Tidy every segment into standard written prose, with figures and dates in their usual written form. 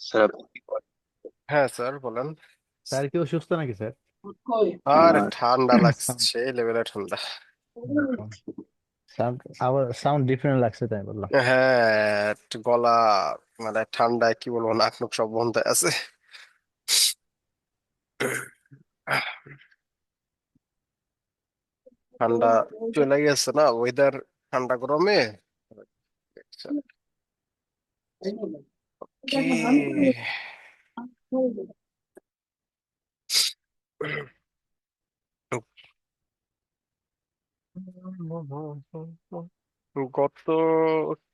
Sir. হ্যাঁ sir বলেন। Sir কি অসুস্থ নাকি স্যার? আরে ঠান্ডা লাগছে, এই লেভেলে ঠান্ডা। সাউন্ড আবার সাউন্ড ডিফারেন্ট লাগছে তাই বললাম। হ্যাঁ, একটু গলা মানে ঠান্ডায় কি বলবো, নাক মুখ সব বন্ধ হয়ে আছে। ঠান্ডা চলে গেছে না, ওয়েদার ঠান্ডা গরমে। কি গত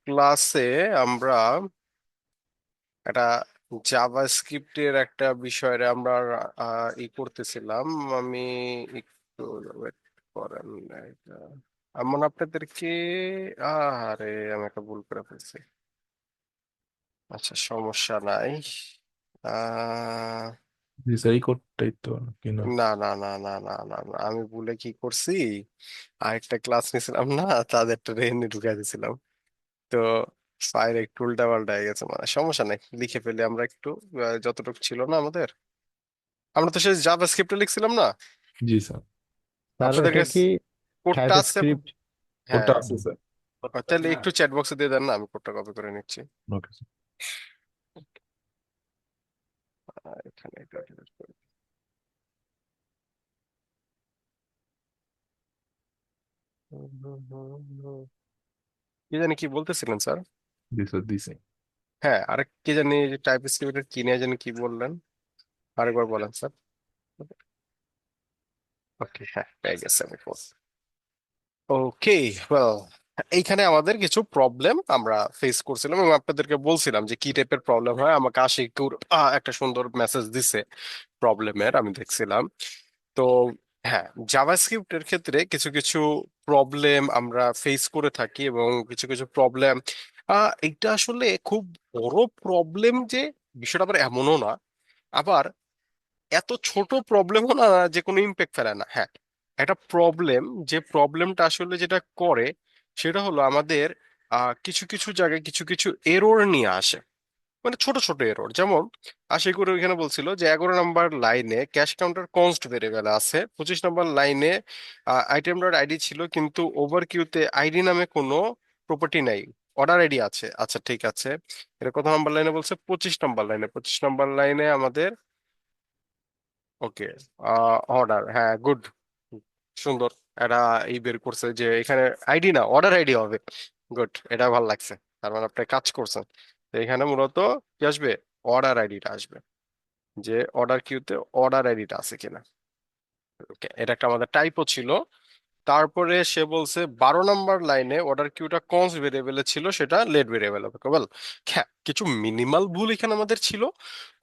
ক্লাসে আমরা একটা জাভাস্ক্রিপ্টের একটা বিষয়ে আমরা করতেছিলাম। আমি একটু wait করেন এটা। এমন আপনাদেরকে আরে আমি একটা ভুল করে ফেলছি। আচ্ছা সমস্যা নাই। আহ জি স্যার, এই কোডটাই তো কিনা। না না না না না না না, আমি ভুলে কি করছি, আরেকটা ক্লাস নিয়েছিলাম না, তাদেরটা এনে ঢুকাই দিয়েছিলাম। তো ফাইল একটু উল্টা পাল্টা হয়ে গেছে, মানে সমস্যা নেই, লিখে ফেলি আমরা একটু। যতটুকু ছিল না আমাদের, আমরা তো সেই জাভাস্ক্রিপ্টে লিখছিলাম না জি স্যার। স্যার আপনাদের এটা কাছে? কি কোডটা টাইপ আছে? স্ক্রিপ্ট? হ্যাঁ। ওটা আছে স্যার। তাহলে একটু চ্যাট বক্সে দিয়ে দেন না, আমি কোডটা কপি করে নিচ্ছি। Okay sir. এখানে এটা delete করে দিই। কি জানি কি বলতেছিলেন স্যার? জি স্যার দিছি। হ্যাঁ, আরেক কি জানি, টাইপ স্ক্রিপ্টের কি নিয়ে জানি কি বললেন, আরেকবার বলেন স্যার। ওকে, হ্যাঁ পেয়ে গেছে আমি। ওকে, ওয়েল, এইখানে আমাদের কিছু প্রবলেম আমরা ফেস করছিলাম এবং আপনাদেরকে বলছিলাম যে কি টাইপের প্রবলেম হয়। আমাকে আশিকুর একটা সুন্দর মেসেজ দিছে প্রবলেমের, আমি দেখছিলাম। তো হ্যাঁ, জাভাস্ক্রিপ্টের ক্ষেত্রে কিছু কিছু প্রবলেম আমরা ফেস করে থাকি এবং কিছু কিছু প্রবলেম এটা আসলে খুব বড় প্রবলেম যে বিষয়টা আবার এমনও না, আবার এত ছোট প্রবলেমও না যে কোনো ইম্প্যাক্ট ফেলে না। হ্যাঁ, একটা প্রবলেম, যে প্রবলেমটা আসলে যেটা করে সেটা হলো আমাদের কিছু কিছু জায়গায় কিছু কিছু এরর নিয়ে আসে। মানে ছোট ছোট এরর, যেমন আশিকুর এখানে বলছিল যে 11 নম্বর লাইনে ক্যাশ কাউন্টার কনস্ট ভেরিয়েবল আছে, 25 নম্বর লাইনে আইটেম ডট আইডি ছিল কিন্তু ওভার কিউতে আইডি নামে কোনো প্রপার্টি নাই, অর্ডার আইডি আছে। আচ্ছা ঠিক আছে, এটা কত নাম্বার লাইনে বলছে? 25 নম্বর লাইনে। 25 নম্বর লাইনে আমাদের ওকে অর্ডার, হ্যাঁ গুড, সুন্দর। এটা বের করছে যে এখানে আইডি না অর্ডার আইডি হবে। গুড, এটা ভালো লাগছে। তার মানে আপনি কাজ করছেন। তো এখানে মূলত কি আসবে? অর্ডার আইডিটা আসবে, যে অর্ডার কিউতে অর্ডার আইডিটা আছে কিনা। ওকে, এটা একটা আমাদের টাইপও ছিল। তারপরে সে বলছে 12 নম্বর লাইনে অর্ডার কিউটা কনস্ট ভেরিয়েবলে ছিল, সেটা লেট ভেরিয়েবল হবে। বল, হ্যাঁ কিছু মিনিমাল ভুল এখানে আমাদের ছিল,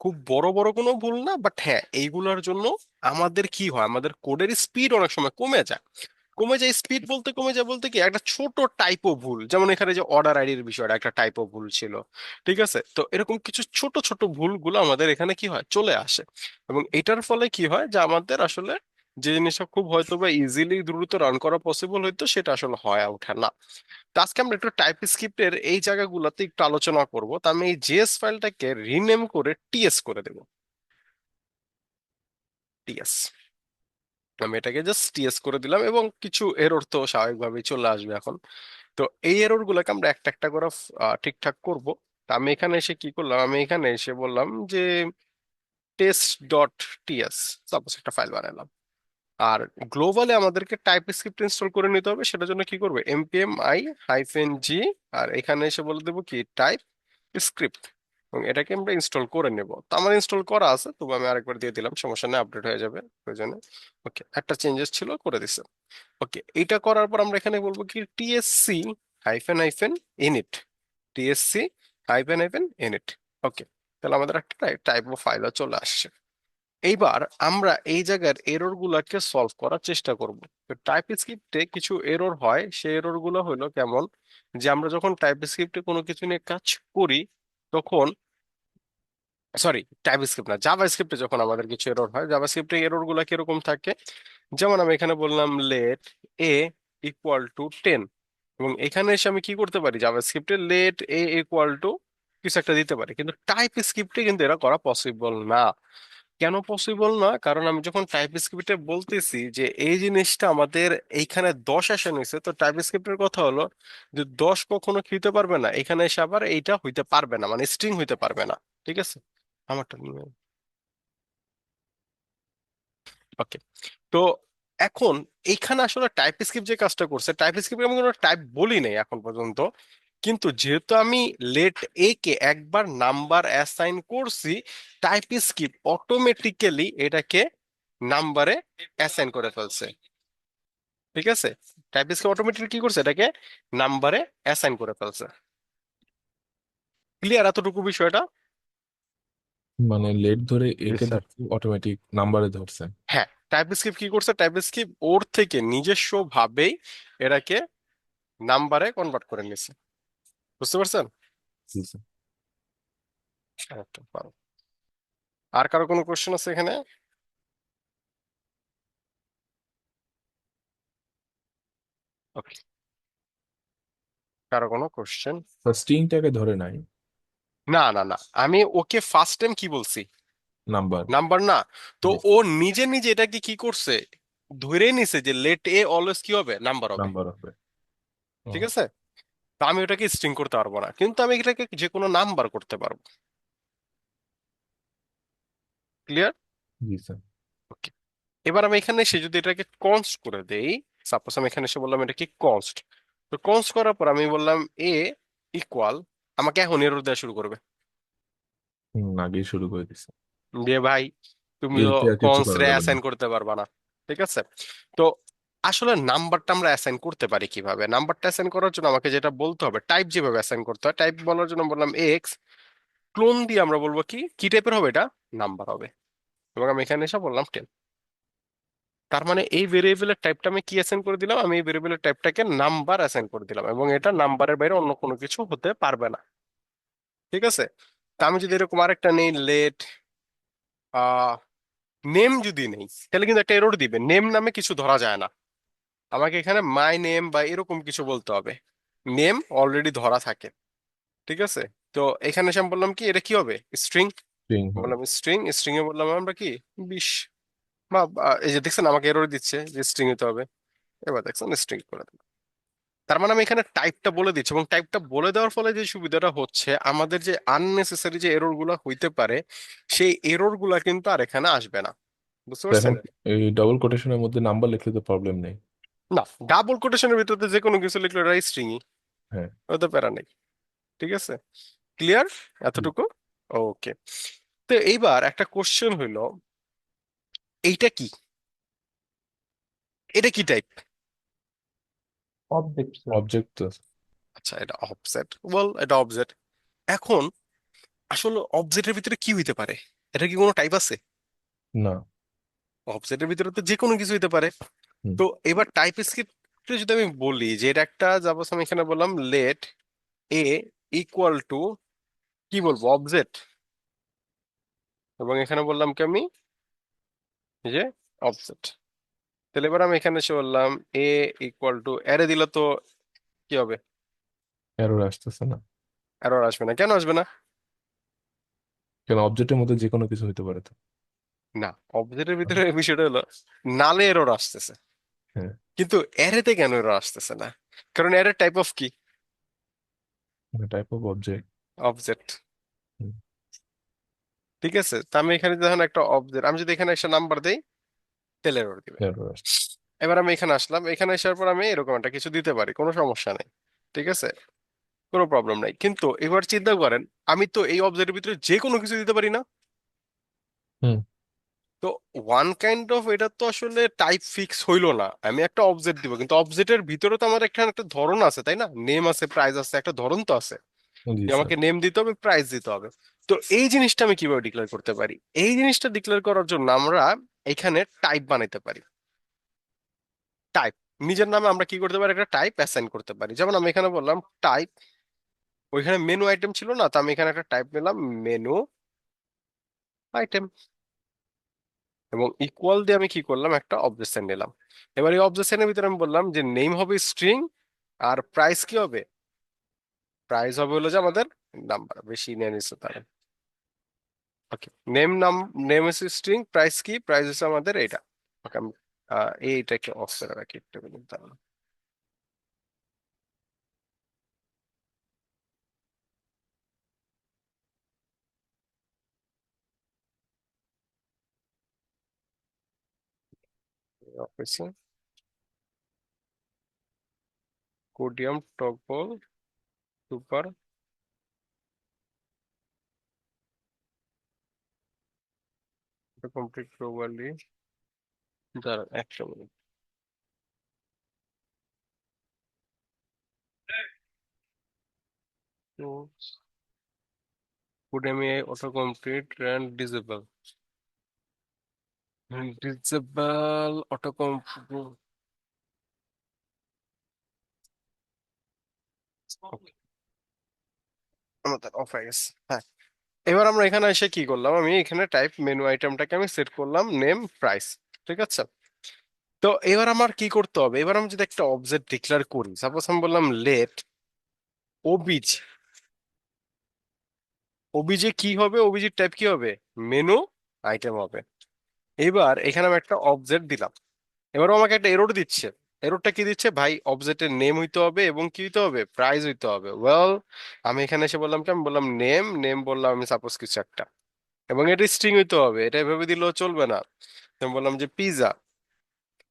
খুব বড় বড় কোনো ভুল না, বাট হ্যাঁ এইগুলোর জন্য আমাদের কি হয়, আমাদের কোডের স্পিড অনেক সময় কমে যায়। কমে যায় স্পিড বলতে, কমে যায় বলতে কি, একটা ছোট টাইপও ভুল, যেমন এখানে যে অর্ডার আইডির বিষয়টা একটা টাইপও ভুল ছিল। ঠিক আছে, তো এরকম কিছু ছোট ছোট ভুলগুলো আমাদের এখানে কি হয়, চলে আসে। এবং এটার ফলে কি হয় যে আমাদের আসলে যে জিনিসটা খুব হয়তো বা ইজিলি দ্রুত রান করা পসিবল হইতো, সেটা আসলে হয়ে ওঠে না। তো আজকে আমরা একটু টাইপ স্ক্রিপ্টের এই জায়গাগুলোতে একটু আলোচনা করব। তো আমি এই জেএস ফাইলটাকে রিনেম করে টিএস করে দেব। টিএস, আমি এটাকে জাস্ট টিএস করে দিলাম এবং কিছু এরর তো স্বাভাবিকভাবেই চলে আসবে এখন। তো এই এরর গুলোকে আমরা একটা একটা করে ঠিকঠাক করব। তো আমি এখানে এসে কি করলাম, আমি এখানে এসে বললাম যে টেস্ট ডট টিএস, সাপোজ একটা ফাইল বানালাম। আর গ্লোবালে আমাদেরকে টাইপ স্ক্রিপ্ট ইনস্টল করে নিতে হবে, সেটার জন্য কি করবে, এমপিএম আই হাইফেন জি, আর এখানে এসে বলে দেবো কি টাইপ স্ক্রিপ্ট, এবং এটাকে আমরা ইনস্টল করে নেব। তো আমার ইনস্টল করা আছে, তবু আমি আরেকবার দিয়ে দিলাম, সমস্যা নেই, আপডেট হয়ে যাবে প্রয়োজনে। ওকে, একটা চেঞ্জেস ছিল করে দিছে। ওকে, এটা করার পর আমরা এখানে বলবো কি TSC hyphen hyphen init, TSC hyphen hyphen init. Okay, তাহলে আমাদের একটা টাইপ অফ ফাইল চলে আসছে। এইবার আমরা এই জায়গার এরর গুলাকে সলভ করার চেষ্টা করব। তো টাইপ স্ক্রিপ্টে কিছু এরর হয়, সেই এরর গুলো হলো কেমন, যে আমরা যখন টাইপ স্ক্রিপ্টে কোনো কিছু নিয়ে কাজ করি তখন, সরি টাইপ স্ক্রিপ্ট না, জাভা স্ক্রিপ্টে যখন আমাদের কিছু এরর হয়, জাভা স্ক্রিপ্টে এরর গুলা কিরকম থাকে, যেমন আমি এখানে বললাম লেট এ ইকুয়াল টু 10, এবং এখানে এসে আমি কি করতে পারি, জাভা স্ক্রিপ্টে লেট এ ইকুয়াল টু কিছু একটা দিতে পারি, কিন্তু টাইপ স্ক্রিপ্টে কিন্তু এটা করা পসিবল না। কেন পসিবল না? কারণ আমি যখন টাইপ স্ক্রিপ্টে বলতেছি যে এই জিনিসটা আমাদের এইখানে 10 আসেন হয়েছে, তো টাইপ স্ক্রিপ্টের কথা হলো যে 10 কখনো কি হইতে পারবে না, এখানে এসে আবার এইটা হইতে পারবে না, মানে স্ট্রিং হইতে পারবে না। ঠিক আছে, আমারটা নিয়ে ওকে। তো এখন এইখানে আসলে টাইপ স্ক্রিপ্ট যে কাজটা করছে, টাইপ স্ক্রিপ্টে আমি কোনো টাইপ বলি নাই এখন পর্যন্ত, কিন্তু যেহেতু আমি লেট এ কে একবার নাম্বার অ্যাসাইন করছি, টাইপ স্ক্রিপ্ট অটোমেটিক্যালি এটাকে নাম্বারে অ্যাসাইন করে ফেলছে। ঠিক আছে, টাইপ স্ক্রিপ্ট অটোমেটিক্যালি কি করছে, এটাকে নাম্বারে অ্যাসাইন করে ফেলছে। ক্লিয়ার এতটুকু বিষয়টা? মানে লেট ধরে জি একে স্যার। ধরছে, অটোমেটিক নাম্বারে ধরছে। হ্যাঁ, টাইপ স্ক্রিপ্ট কি করছে, টাইপ স্ক্রিপ্ট ওর থেকে নিজস্ব ভাবেই এটাকে নাম্বারে কনভার্ট করে নিছে। বুঝতে পারছেন? জি স্যার। আরেকটা পারো। আর কারো কোনো কোশ্চেন আছে এখানে? ওকে, কারো কোনো কোশ্চেন? স্ট্রিংটাকে ধরে নাই, না না না, আমি ওকে ফার্স্ট টাইম কি বলছি, নাম্বার। নাম্বার না। তো জি, ও নিজে নিজে এটাকে কি করছে, ধরেই নিছে যে লেট এ অলওয়েজ কি হবে, নাম্বার হবে। নাম্বার হবে। ও, ঠিক আছে, তো আমি ওটাকে স্ট্রিং করতে পারবো না, কিন্তু আমি এটাকে যে কোনো নাম্বার করতে পারবো। ক্লিয়ার? জি স্যার। ওকে, এবার আমি এখানে এসে যদি এটাকে কনস্ট করে দেই, সাপোজ আমি এখানে এসে বললাম এটা কি কনস্ট, তো কনস্ট করার পর আমি বললাম এ ইকুয়াল, আমাকে এখন এরর দেওয়া শুরু করবে আগেই শুরু করে দিছে। যে ভাই তুমি তো এতে আর কিছু কনস্ট করা রে যাবে না। অ্যাসাইন করতে পারবা না। ঠিক আছে, তো আসলে নাম্বারটা আমরা অ্যাসাইন করতে পারি কিভাবে? নাম্বারটা অ্যাসাইন করার জন্য আমাকে যেটা বলতে হবে, টাইপ যেভাবে অ্যাসাইন করতে হয়, টাইপ বলার জন্য বললাম এক্স, ক্লোন দিয়ে আমরা বলবো কি কি টাইপের হবে, এটা নাম্বার হবে, এবং আমি এখানে এসে বললাম 10। তার মানে এই ভেরিয়েবলের টাইপটা আমি কি অ্যাসাইন করে দিলাম, আমি এই ভেরিয়েবলের টাইপটাকে নাম্বার অ্যাসাইন করে দিলাম, এবং এটা নাম্বারের বাইরে অন্য কোনো কিছু হতে পারবে না। ঠিক আছে, তা আমি যদি এরকম আরেকটা নেই, লেট নেম যদি নেই, তাহলে কিন্তু একটা এরর দিবে, নেম নামে কিছু ধরা যায় না, আমাকে এখানে মাই নেম বা এরকম কিছু বলতে হবে, নেম অলরেডি ধরা থাকে। ঠিক আছে, তো এখানে এসে আমি বললাম কি এটা কি হবে, স্ট্রিং। স্ট্রিং হবে। বললাম স্ট্রিং, স্ট্রিং এ বললাম আমরা কি 20, বা এই যে দেখছেন আমাকে এরর দিচ্ছে যে স্ট্রিং হতে হবে, এবার দেখছেন স্ট্রিং করে দিলাম। তার মানে আমি এখানে টাইপটা বলে দিচ্ছি, এবং টাইপটা বলে দেওয়ার ফলে যে সুবিধাটা হচ্ছে, আমাদের যে আননেসেসারি যে এরর গুলা হইতে পারে, সেই এরর গুলা কিন্তু আর এখানে আসবে না। বুঝতে তো এখন পারছেন? এই ডবল কোটেশনের মধ্যে নাম্বার লিখলে তো প্রবলেম নেই। না, ডাবল কোটেশনের ভিতরে যে কোনো কিছু লিখলে এটা স্ট্রিংই, হ্যাঁ। ওতে প্যারা নেই। ঠিক আছে, ক্লিয়ার এতটুকু? ওকে, তো এইবার একটা কোশ্চেন হইলো, এইটা কি, এটা কি টাইপ? Object sir. অবজেক্ট তো। আচ্ছা, এটা অবজেক্ট, বল এটা অবজেক্ট। এখন আসলে অবজেক্টের ভিতরে কি হইতে পারে, এটা কি কোনো টাইপ আছে? না। অবজেক্টের ভিতরে তো যে কোনো কিছু হইতে পারে। হুম। তো এবার টাইপ স্ক্রিপ্টে যদি আমি বলি যে এটা একটা, যাবো আমি এখানে বললাম লেট এ ইকুয়াল টু, কি বলবো, অবজেক্ট, এবং এখানে বললাম কি আমি এই যে অবজেক্ট, তাহলে এবার আমি এখানে এসে বললাম এ ইকুয়াল টু অ্যারে দিলে তো কি হবে, এরর আসতেছে না। এরর আসবে না। কেন আসবে না? কেন, অবজেক্টের মধ্যে যে কোনো কিছু হতে পারে তো। না, অবজেক্টের ভিতরে বিষয়টা হলো নালে এরর আসতেছে, হ্যাঁ। কিন্তু অ্যারেতে কেন এরর আসতেছে না? কারণ অ্যারে টাইপ অফ কি, টাইপ অফ অবজেক্ট। অবজেক্ট। ঠিক আছে, তো আমি এখানে যখন একটা অবজেক্ট, আমি যদি এখানে একটা নাম্বার দেই, তাহলে এরর দিবে। এরর আসছে। এবার আমি এখানে আসলাম, এখানে আসার পর আমি এরকম একটা কিছু দিতে পারি, কোনো সমস্যা নেই। ঠিক আছে, কোনো প্রবলেম নাই, কিন্তু এবার চিন্তা করেন, আমি তো এই অবজেক্টের ভিতরে যে কোনো কিছু দিতে পারি না। হুম। তো ওয়ান কাইন্ড অফ এটা তো আসলে টাইপ ফিক্স হইলো না, আমি একটা অবজেক্ট দিব, কিন্তু অবজেক্টের ভিতরে তো আমার একটা একটা ধরন আছে, তাই না? নেম আছে, প্রাইস আছে, একটা ধরন তো আছে, জি যে স্যার। আমাকে নেম দিতে হবে, প্রাইস দিতে হবে। তো এই জিনিসটা আমি কিভাবে ডিক্লেয়ার করতে পারি? এই জিনিসটা ডিক্লেয়ার করার জন্য আমরা এখানে টাইপ বানাইতে পারি। টাইপ, নিজের নামে আমরা কি করতে পারি, একটা টাইপ অ্যাসাইন করতে পারি। যেমন আমি এখানে বললাম টাইপ, ওইখানে মেনু আইটেম ছিল না, তো আমি এখানে একটা টাইপ নিলাম মেনু আইটেম, এবং ইকুয়াল দিয়ে আমি কি করলাম, একটা অবজেকশন নিলাম। এবার এই অবজেকশনের ভিতরে আমি বললাম যে নেম হবে স্ট্রিং, আর প্রাইস কি হবে, প্রাইস হবে হলো যে আমাদের নাম্বার বেশি নিয়ে নিচ্ছে তারা। ওকে, নেম হচ্ছে স্ট্রিং, প্রাইস কি, প্রাইস হচ্ছে আমাদের এইটা। ওকে, আমি এইটাকে অফ করে রাখি একটু মিনিট দাঁড়ান। অফিসে Codeium toggle super complete globally, দাঁড়ান একটা মিনিট। তো Codeium auto complete and disable auto complete. আমাদের অফ হয়ে গেছে, হ্যাঁ। এবার আমরা এখানে এসে কি করলাম, আমি এখানে টাইপ মেনু আইটেমটাকে আমি সেট করলাম নেম প্রাইস, ঠিক আছে। তো এবার আমার কি করতে হবে, এবার আমি যদি একটা অবজেক্ট ডিক্লেয়ার করি, সাপোজ আমি বললাম লেট ওবিজ, ওবিজে কি হবে, ওবিজির টাইপ কি হবে, মেনু আইটেম হবে। এবার এখানে আমি একটা অবজেক্ট দিলাম, এবার ও আমাকে একটা এরর দিচ্ছে। এররটা কি দিচ্ছে, ভাই অবজেক্টের নেম হইতে হবে এবং কি হইতে হবে, প্রাইস হইতে হবে। ওয়েল, আমি এখানে এসে বললাম কি, আমি বললাম নেম, নেম বললাম আমি সাপোজ কিছু একটা, এবং এটা স্ট্রিং হইতে হবে, এটা এভাবে দিলেও চলবে না। তো আমি বললাম যে পিজা,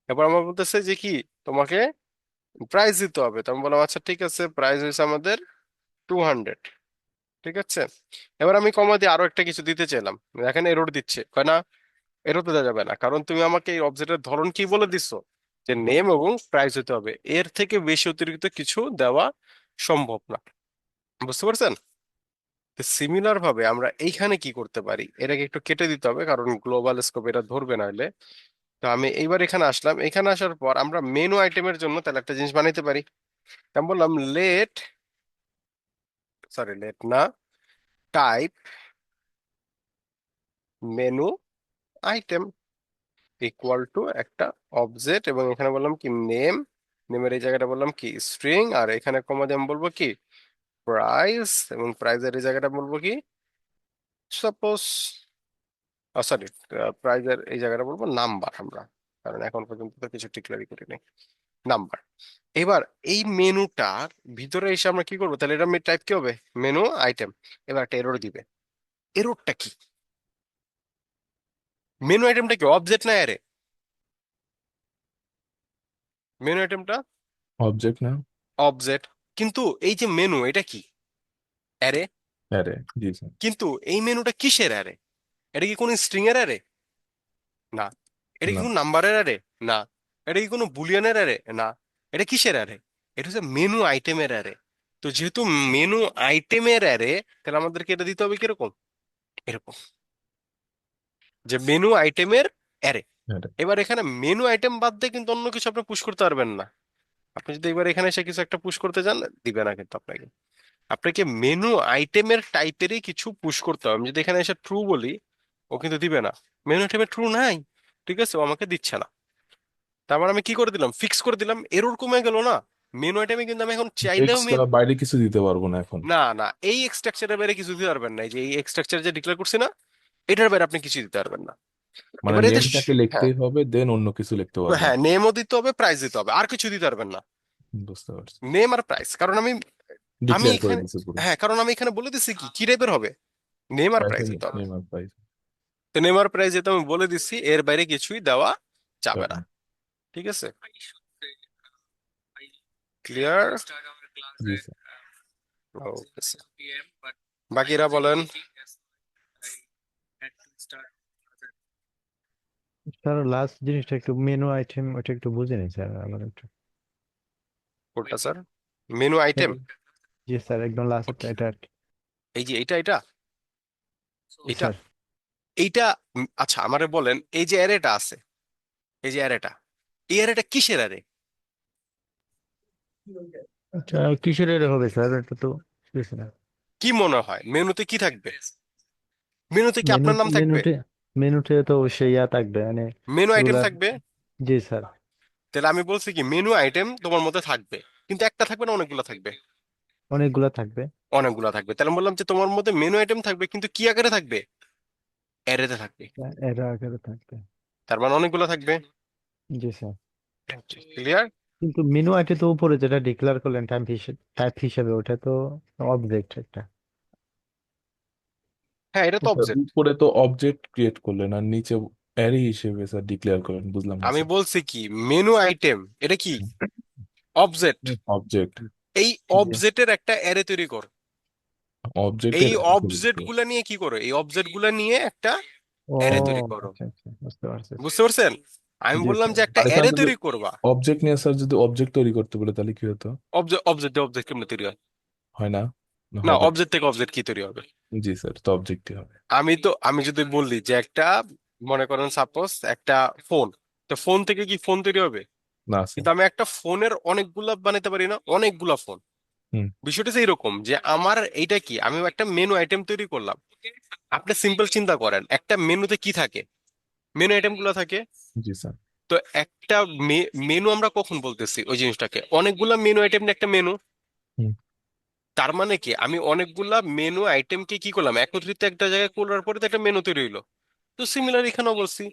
এবার আমার বলতেছে যে কি, তোমাকে প্রাইস দিতে হবে। তো আমি বললাম আচ্ছা ঠিক আছে, প্রাইস হয়েছে আমাদের 200, ঠিক আছে। এবার আমি কমা দিয়ে আরো একটা কিছু দিতে চাইলাম, এখানে এরর দিচ্ছে, কয় না, এরর তো দেওয়া যাবে না, কারণ তুমি আমাকে এই অবজেক্টের ধরন কি বলে দিছো, যে নেম এবং প্রাইস হতে হবে, এর থেকে বেশি অতিরিক্ত কিছু দেওয়া সম্ভব না। বুঝতে পারছেন? সিমিলার ভাবে আমরা এইখানে কি করতে পারি, এটাকে একটু কেটে দিতে হবে, কারণ গ্লোবাল স্কোপ এটা ধরবে না হলে। তো আমি এইবার এখানে আসলাম, এখানে আসার পর আমরা মেনু আইটেমের জন্য তাহলে একটা জিনিস বানাইতে পারি। আমি বললাম লেট, সরি লেট না, type menu item equal to একটা অবজেক্ট, এবং এখানে বললাম কি নেম, নেমের এই জায়গাটা বললাম কি স্ট্রিং, আর এখানে কমা দিয়ে আমি বলবো কি প্রাইস, এবং প্রাইজের এই জায়গাটা বলবো কি সাপোজ, সরি, প্রাইজের এই জায়গাটা বলবো নাম্বার আমরা, কারণ এখন পর্যন্ত তো কিছু টিকলারি করিনি, নাম্বার। এবার এই মেনুটার ভিতরে এসে আমরা কি করবো, তাহলে এটা টাইপ কি হবে, মেনু আইটেম। এবার একটা এরর দিবে, এররটা কি, মেনু আইটেমটা কি অবজেক্ট না অ্যারে, মেনু আইটেমটা অবজেক্ট না, অবজেক্ট, কিন্তু এই যে মেনু এটা কি, অ্যারে। অ্যারে। জি স্যার। কিন্তু এই মেনুটা কিসের অ্যারে, এটা কি কোনো স্ট্রিং এর অ্যারে, না। এটা কি না। কোনো নাম্বারের অ্যারে, না। এটা কি কোনো বুলিয়ানের অ্যারে, না। এটা কিসের অ্যারে, এটা হচ্ছে মেনু আইটেমের অ্যারে। তো যেহেতু মেনু আইটেমের অ্যারে, তাহলে আমাদেরকে এটা দিতে হবে কিরকম, এরকম, যে মেনু আইটেমের অ্যারে। অ্যারে। এবার এখানে মেনু আইটেম বাদ দিয়ে কিন্তু অন্য কিছু আপনি পুশ করতে পারবেন না। আপনি যদি এবার এখানে এসে কিছু একটা পুশ করতে চান, দিবে না কিন্তু আপনাকে। আপনাকে মেনু আইটেমের টাইপেরই কিছু পুশ করতে হবে। আমি যদি এখানে এসে ট্রু বলি, ও কিন্তু দিবে না, মেনু আইটেমে ট্রু নাই, ঠিক আছে, ও আমাকে দিচ্ছে না। তারপর আমি কি করে দিলাম, ফিক্স করে দিলাম, এরর কমে গেল না। মেনু আইটেমে কিন্তু আমি এখন চাইলেও এক্সট্রা বাইরে কিছু দিতে পারবো না এখন। না না, এই এক্সট্রাকচারের বাইরে কিছু দিতে পারবেন না, এই যে এই এক্সট্রাকচার যে ডিক্লেয়ার করছি না, এটার বাইরে আপনি কিছু দিতে পারবেন না। মানে এবার এই যে নেমটাকে হ্যাঁ, লিখতেই হবে, দেন অন্য কিছু লিখতে পারবো হ্যাঁ না। নেমও দিতে হবে, প্রাইস দিতে হবে, আর কিছু দিতে পারবেন না। বুঝতে পারছি। নেম আর প্রাইস, কারণ আমি আমি ডিক্লেয়ার করে এখানে, দিছে পুরো। হ্যাঁ কারণ আমি এখানে বলে দিচ্ছি কি কি টাইপের হবে, নেম আর প্রাইস, প্রাইস দিতে হবে। নেম আর প্রাইস। তো নেম আর প্রাইস যেহেতু আমি বলে দিচ্ছি, এর বাইরে কিছুই দেওয়া যাবে না, ঠিক আছে। ক্লিয়ার? জি স্যার। বাকিরা বলেন। স্যার লাস্ট জিনিসটা একটু মেনু আইটেম ওটা একটু বুঝে নিই স্যার আমার একটু। কোনটা স্যার, মেনু আইটেম? জি স্যার, একদম লাস্ট ওকে, এটা আর কি। এই যে এটা এটা জি এটা স্যার। এইটা, আচ্ছা আমারে বলেন, এই যে অ্যারেটা আছে, এই যে অ্যারেটা, এই অ্যারেটা কিসের অ্যারে? আচ্ছা, কিসের এর হবে স্যার, এটা তো বুঝছি না। কি মনে হয় মেনুতে কি থাকবে, মেনুতে কি মেনু আপনার নাম থাকবে, মেনুতে মেনুতে তো অবশ্যই ইয়া থাকবে মানে মেনু আইটেম এগুলা। থাকবে। জি স্যার। তাহলে আমি বলছি কি মেনু আইটেম তোমার মধ্যে থাকবে, কিন্তু একটা থাকবে না, অনেকগুলো থাকবে। অনেকগুলা থাকবে। অনেকগুলা থাকবে। তাহলে আমি বললাম যে তোমার মধ্যে মেনু আইটেম থাকবে কিন্তু কি আকারে থাকবে, অ্যারেতে থাকবে। এরা আকারে থাকবে। তার মানে অনেকগুলা থাকবে। জি স্যার। ক্লিয়ার? কিন্তু মেনু আইটে তো উপরে যেটা ডিক্লেয়ার করলেন টাইপ হিসেবে, ওটা তো অবজেক্ট একটা। হ্যাঁ, এটা তো স্যার অবজেক্ট। উপরে তো অবজেক্ট ক্রিয়েট করলেন আর নিচে অ্যারে হিসেবে স্যার ডিক্লেয়ার করলেন, বুঝলাম না আমি স্যার। বলছি কি মেনু আইটেম এটা কি অবজেক্ট। অবজেক্ট। এই জি। অবজেক্টের একটা অ্যারে তৈরি কর। এই অবজেক্টের অবজেক্ট গুলা নিয়ে কি করো, এই অবজেক্ট গুলা নিয়ে একটা ও অ্যারে তৈরি করো। আচ্ছা আচ্ছা, বুঝতে পারছি স্যার। বুঝতে পারছেন? আমি জি বললাম স্যার। যে একটা আর এখানে অ্যারে যদি তৈরি করবা। অবজেক্ট নিয়ে স্যার যদি অবজেক্ট তৈরি করতে বলে তাহলে কি হতো? অবজেক্ট অবজেক্ট অবজেক্ট কেমনে তৈরি হয়? হয় না? না না, হবে না? অবজেক্ট থেকে অবজেক্ট কি তৈরি হবে? জি স্যার, তো অবজেক্টই হবে। আমি যদি বললি যে একটা, মনে করেন সাপোজ একটা ফোন, তো ফোন থেকে কি ফোন তৈরি হবে? না স্যার। কিন্তু আমি একটা ফোনের অনেকগুলা বানাইতে পারি না, অনেকগুলা ফোন। হুম। বিষয়টা হচ্ছে এরকম যে আমার এইটা কি, আমি একটা মেনু আইটেম তৈরি করলাম। আপনি সিম্পল চিন্তা করেন, একটা মেনুতে কি থাকে, মেনু আইটেম গুলো থাকে। জি স্যার। তো একটা মেনু আমরা কখন বলতেছি ওই জিনিসটাকে, অনেকগুলা মেনু আইটেম নিয়ে একটা মেনু। হুম। তার মানে কি আমি অনেকগুলা মেনু আইটেমকে কি করলাম, একত্রিত একটা জায়গায় করার পরে তো একটা মেনু তৈরি হইলো। তো সিমিলার এখানেও বলছি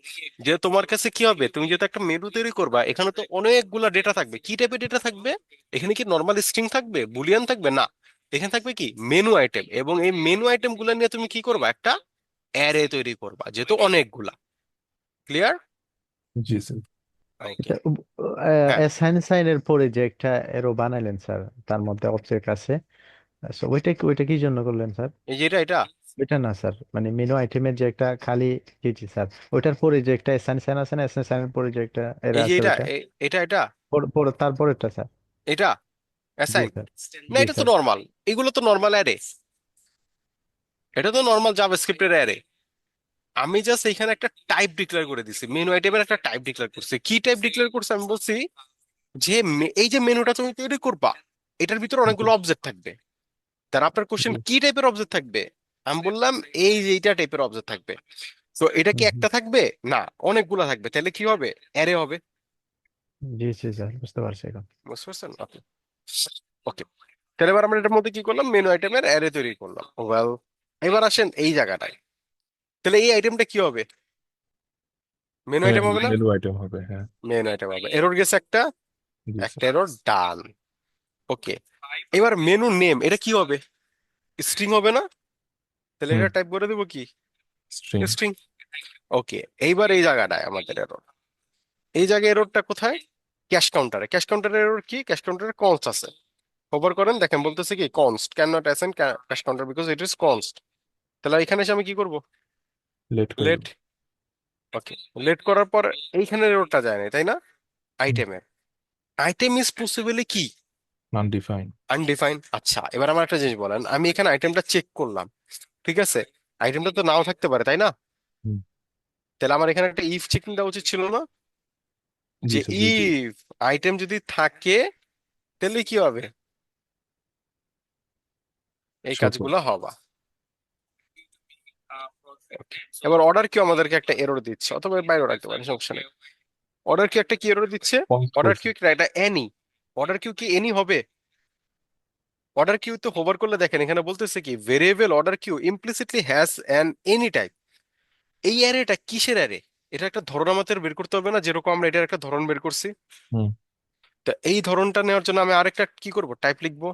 যে তোমার কাছে কি হবে, তুমি যেহেতু একটা মেনু তৈরি করবা, এখানে তো অনেকগুলা ডেটা থাকবে। কি টাইপের ডেটা থাকবে? এখানে কি নর্মাল স্ট্রিং থাকবে, বুলিয়ান থাকবে না, এখানে থাকবে কি মেনু আইটেম। এবং এই মেনু আইটেম গুলা নিয়ে তুমি কি করবা, একটা অ্যারে তৈরি করবা, যেহেতু অনেকগুলা। ক্লিয়ার? জি স্যার। ওকে। এটা হ্যাঁ, সাইনের পরে যে একটা এরো বানাইলেন স্যার, তার মধ্যে অবজেক্ট আছে। So, ওইটা কি জন্য করলেন স্যার? এই যে এটা এটা ওইটা না স্যার, মানে মেনু আইটেমের যে একটা খালি, জি জি স্যার, ওইটার পরে যে একটা এসএন সাইন আছে না, এসএন সাইনের পরে যে একটা এরা এই যে আছে এটা ওইটা এটা এটা তারপরেরটা স্যার। এটা জি অ্যাসাইন। স্যার। না, জি এটা তো স্যার। নর্মাল, এগুলো তো নর্মাল অ্যারে, এটা তো নর্মাল জাভাস্ক্রিপ্টের অ্যারে। আমি জাস্ট এখানে একটা টাইপ ডিক্লেয়ার করে দিছি, মেনু আইটেমের একটা টাইপ ডিক্লেয়ার করছি। কি টাইপ ডিক্লেয়ার করছি আমি বলছি যে এই যে মেনুটা তুমি তৈরি করবা, এটার ভিতরে জি অনেকগুলো অবজেক্ট থাকবে। তার আপনার কোশ্চেন জি। কি টাইপের অবজেক্ট থাকবে, আমি বললাম এই যে এইটা টাইপের অবজেক্ট থাকবে। তো এটা কি হুম, হুম। একটা থাকবে? না, অনেকগুলো থাকবে। তাহলে কি হবে, অ্যারে হবে। জি জি স্যার, বুঝতে পারছি এখন। বুঝতে পারছেন? ওকে। ওকে, তাহলে এবার আমরা এটার মধ্যে কি করলাম, মেনু আইটেমের অ্যারে তৈরি করলাম। ওয়েল, এবার আসেন এই জায়গাটায়। তাহলে এই আইটেমটা কি হবে, মেনু হ্যাঁ, আইটেম হবে না? মেনু আইটেম হবে, হ্যাঁ। মেনু আইটেম হবে। এরর গেছে একটা, জি একটা স্যার। এরর ডান। ওকে, এবার মেনু নেম এটা কি হবে, স্ট্রিং হবে না? তাহলে হুম। এটা টাইপ করে দেবো কি, স্ট্রিং। স্ট্রিং। ওকে, এইবার এই জায়গাটায় আমাদের এরর, এই জায়গায় এররটা কোথায়, ক্যাশ কাউন্টারে। ক্যাশ কাউন্টারের এরর কি, ক্যাশ কাউন্টারে কনস্ট আছে। ওভার করেন, দেখেন বলতেছে কি const can not assign cash counter because it is const. তাহলে এখানে এসে আমি কি করব, লেট করে লেট। দেবো। ওকে, লেট করার পর এইখানে এররটা যায় না, তাই না? হুম। আইটেমের, আইটেম ইজ পসিবলি কি আনডিফাইন্ড। আনডিফাইন্ড। আচ্ছা, এবার আমার একটা জিনিস বলেন, আমি এখানে আইটেমটা চেক করলাম, ঠিক আছে, আইটেমটা তো নাও থাকতে পারে, তাই না? হুম। তাহলে আমার এখানে একটা ইফ চেকিং দেওয়া উচিত ছিল না, জি যে স্যার, যদি ইফ আইটেম যদি থাকে তাহলে কি হবে, এই শো কাজগুলো করবে। হবা। এবার অর্ডার কিউ আমাদেরকে একটা এরর দিচ্ছে, অথবা বাইরে রাখতে পারি, সমস্যা নেই। অর্ডার কিউ একটা কি এরর দিচ্ছে, পয়েন্ট অর্ডার করছে। কিউ কি এটা এনি, অর্ডার কিউ কি এনি হবে? অর্ডার কিউ তো হোভার করলে দেখেন এখানে বলতেছে কি variable order queue implicitly has an any type. এই অ্যারেটা কিসের অ্যারে? এটা একটা ধরন আমাদের বের করতে হবে না, যেরকম আমরা এটার একটা ধরন বের করছি। হুম। তো এই ধরনটা নেওয়ার জন্য আমি আরেকটা কি করব, টাইপ লিখবো,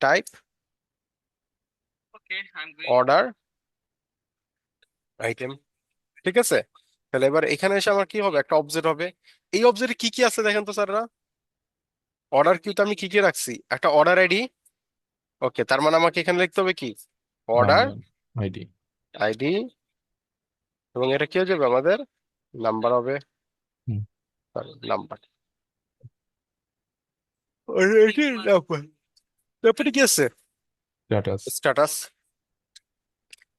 টাইপ অর্ডার আইটেম। ঠিক আছে, তাহলে এবার এখানে এসে আমার কি হবে, একটা অবজেক্ট হবে। এই অবজেক্টে কি কি আছে দেখেন তো স্যাররা, অর্ডার কিউতে আমি কি কি রাখছি, একটা অর্ডার আইডি। ওকে, তার মানে আমাকে এখানে লিখতে হবে কি, অর্ডার নাম্বার আইডি। আইডি, এবং এটা কি হয়ে যাবে আমাদের, নাম্বার হবে, হুম। নাম্বার। নাম্বার, তারপরে কি আছে, স্ট্যাটাস। স্ট্যাটাস।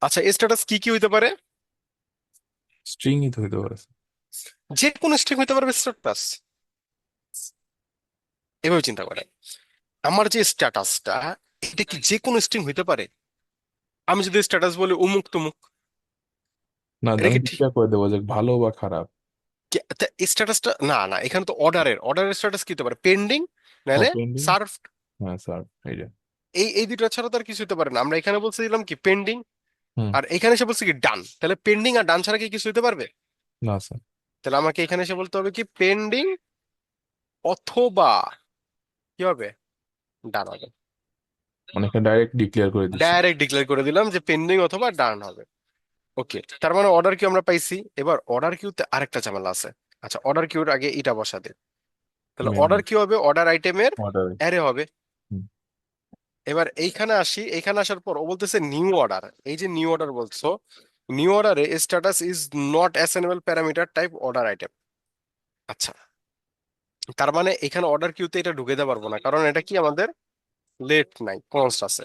আচ্ছা, স্ট্যাটাস কি কি হইতে পারে, স্ট্রিংই তো হইতে পারে স্যার। যে কোনো স্ট্রিং হইতে পারবে স্ট্যাটাস। এভাবে চিন্তা করে, আমার যে স্ট্যাটাসটা, এটা কি যে কোনো স্ট্রিং হইতে পারে? আমি যদি স্ট্যাটাস বলি উমুক তুমুক, না, এটা আমি কি ঠিক? ডিক্লেয়ার করে দেবো যে ভালো বা খারাপ। স্ট্যাটাসটা না না, এখানে তো অর্ডারের স্ট্যাটাস কি হতে পারে, পেন্ডিং, নাহলে পেন্ডিং। সার্ভ। হ্যাঁ স্যার, এইটা। এই দুটো ছাড়া তো আর কিছু হতে পারে না। আমরা এখানে বলতে দিলাম কি পেন্ডিং, হুম। আর এখানে এসে বলছে কি ডান। তাহলে পেন্ডিং আর ডান ছাড়া কি কিছু হতে পারবে? না স্যার। তাহলে আমাকে এখানে এসে বলতে হবে কি পেন্ডিং অথবা কি হবে, ডান হবে। মানে এখানে ডাইরেক্ট ডিক্লেয়ার করে দিচ্ছি। ডাইরেক্ট ডিক্লেয়ার করে দিলাম যে পেন্ডিং অথবা ডান হবে। ওকে, তার মানে অর্ডার কিউ আমরা পাইছি। এবার অর্ডার কিউতে আরেকটা ঝামেলা আছে। আচ্ছা, অর্ডার কিউর আগে এটা বসা দে। তাহলে মেনু অর্ডার কিউ হবে অর্ডার আইটেমের অর্ডার। অ্যারে হবে। এবার এইখানে আসি, এইখানে আসার পর ও বলতেছে নিউ অর্ডার। এই যে নিউ অর্ডার বলছো, নিউ অর্ডারে status is not assignable parameter type order item. আচ্ছা, তার মানে এখানে অর্ডার কিউতে এটা ঢুকে দিতে পারবো না, কারণ এটা কি আমাদের লেট নাই, কনস্ট আছে।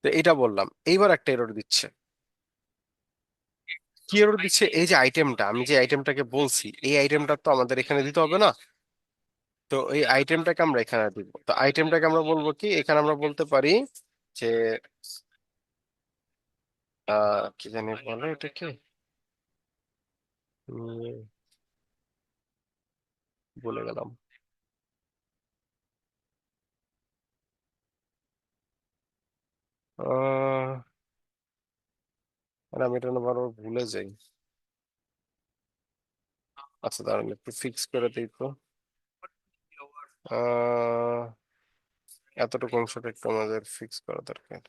তো এটা বললাম। এইবার একটা এরর দিচ্ছে। কি এরর দিচ্ছে? এই যে আইটেমটা, আমি যে আইটেমটাকে বলছি, এই আইটেমটা তো আমাদের এখানে দিতে হবে না। তো এই আইটেমটাকে আমরা এখানে দিব। তো আইটেমটাকে আমরা বলবো কি, এখানে আমরা বলতে পারি যে কি জানি বলে এটাকে, উম, বলে গেলাম। আহ আমি এটা না বারবার ভুলে যাই। আচ্ছা, দাঁড়ান একটু ফিক্স করে দিই তো। আহ এতটুকু অংশটা একটু আমাদের ফিক্স করা দরকার।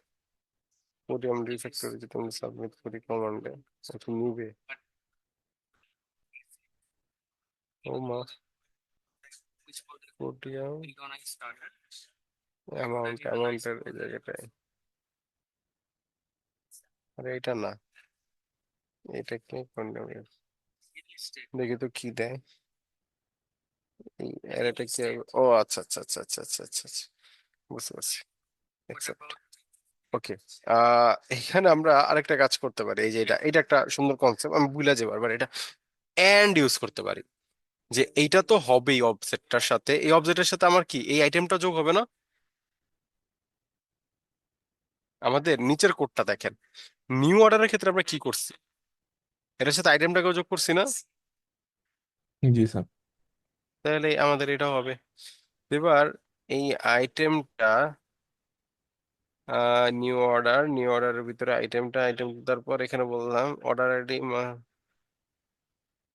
পোডিয়াম রিফ্যাক্টরি যদি তুমি সাবমিট করি কমান্ডে, একটু নিবে। ও মা, পোডিয়াম অ্যামাউন্টের এই জায়গাটায়, আরে এটা না, এটা কি দেখি তো কি দেয়। এই অ্যারেটা কি ও আচ্ছা আচ্ছা আচ্ছা আচ্ছা আচ্ছা আচ্ছা আচ্ছা, বুঝতে পারছি। Accept. ওকে, এখানে আমরা আরেকটা কাজ করতে পারি। এই যে এটা এটা একটা সুন্দর কনসেপ্ট, আমি ভুলে যাবো বারবার এটা। এন্ড ইউজ করতে পারি যে এইটা তো হবেই অবজেক্টটার সাথে, এই অবজেক্টের সাথে আমার কি এই আইটেমটা যোগ হবে না? আমাদের নিচের কোডটা দেখেন, নিউ অর্ডারের ক্ষেত্রে আমরা কি করছি, এটার সাথে আইটেমটাকেও যোগ করছি না? জি স্যার। তাহলে আমাদের এটা হবে। এবার এই আইটেমটা, নিউ অর্ডারের ভিতরে আইটেমটা, আইটেম তারপর এখানে বললাম order ID.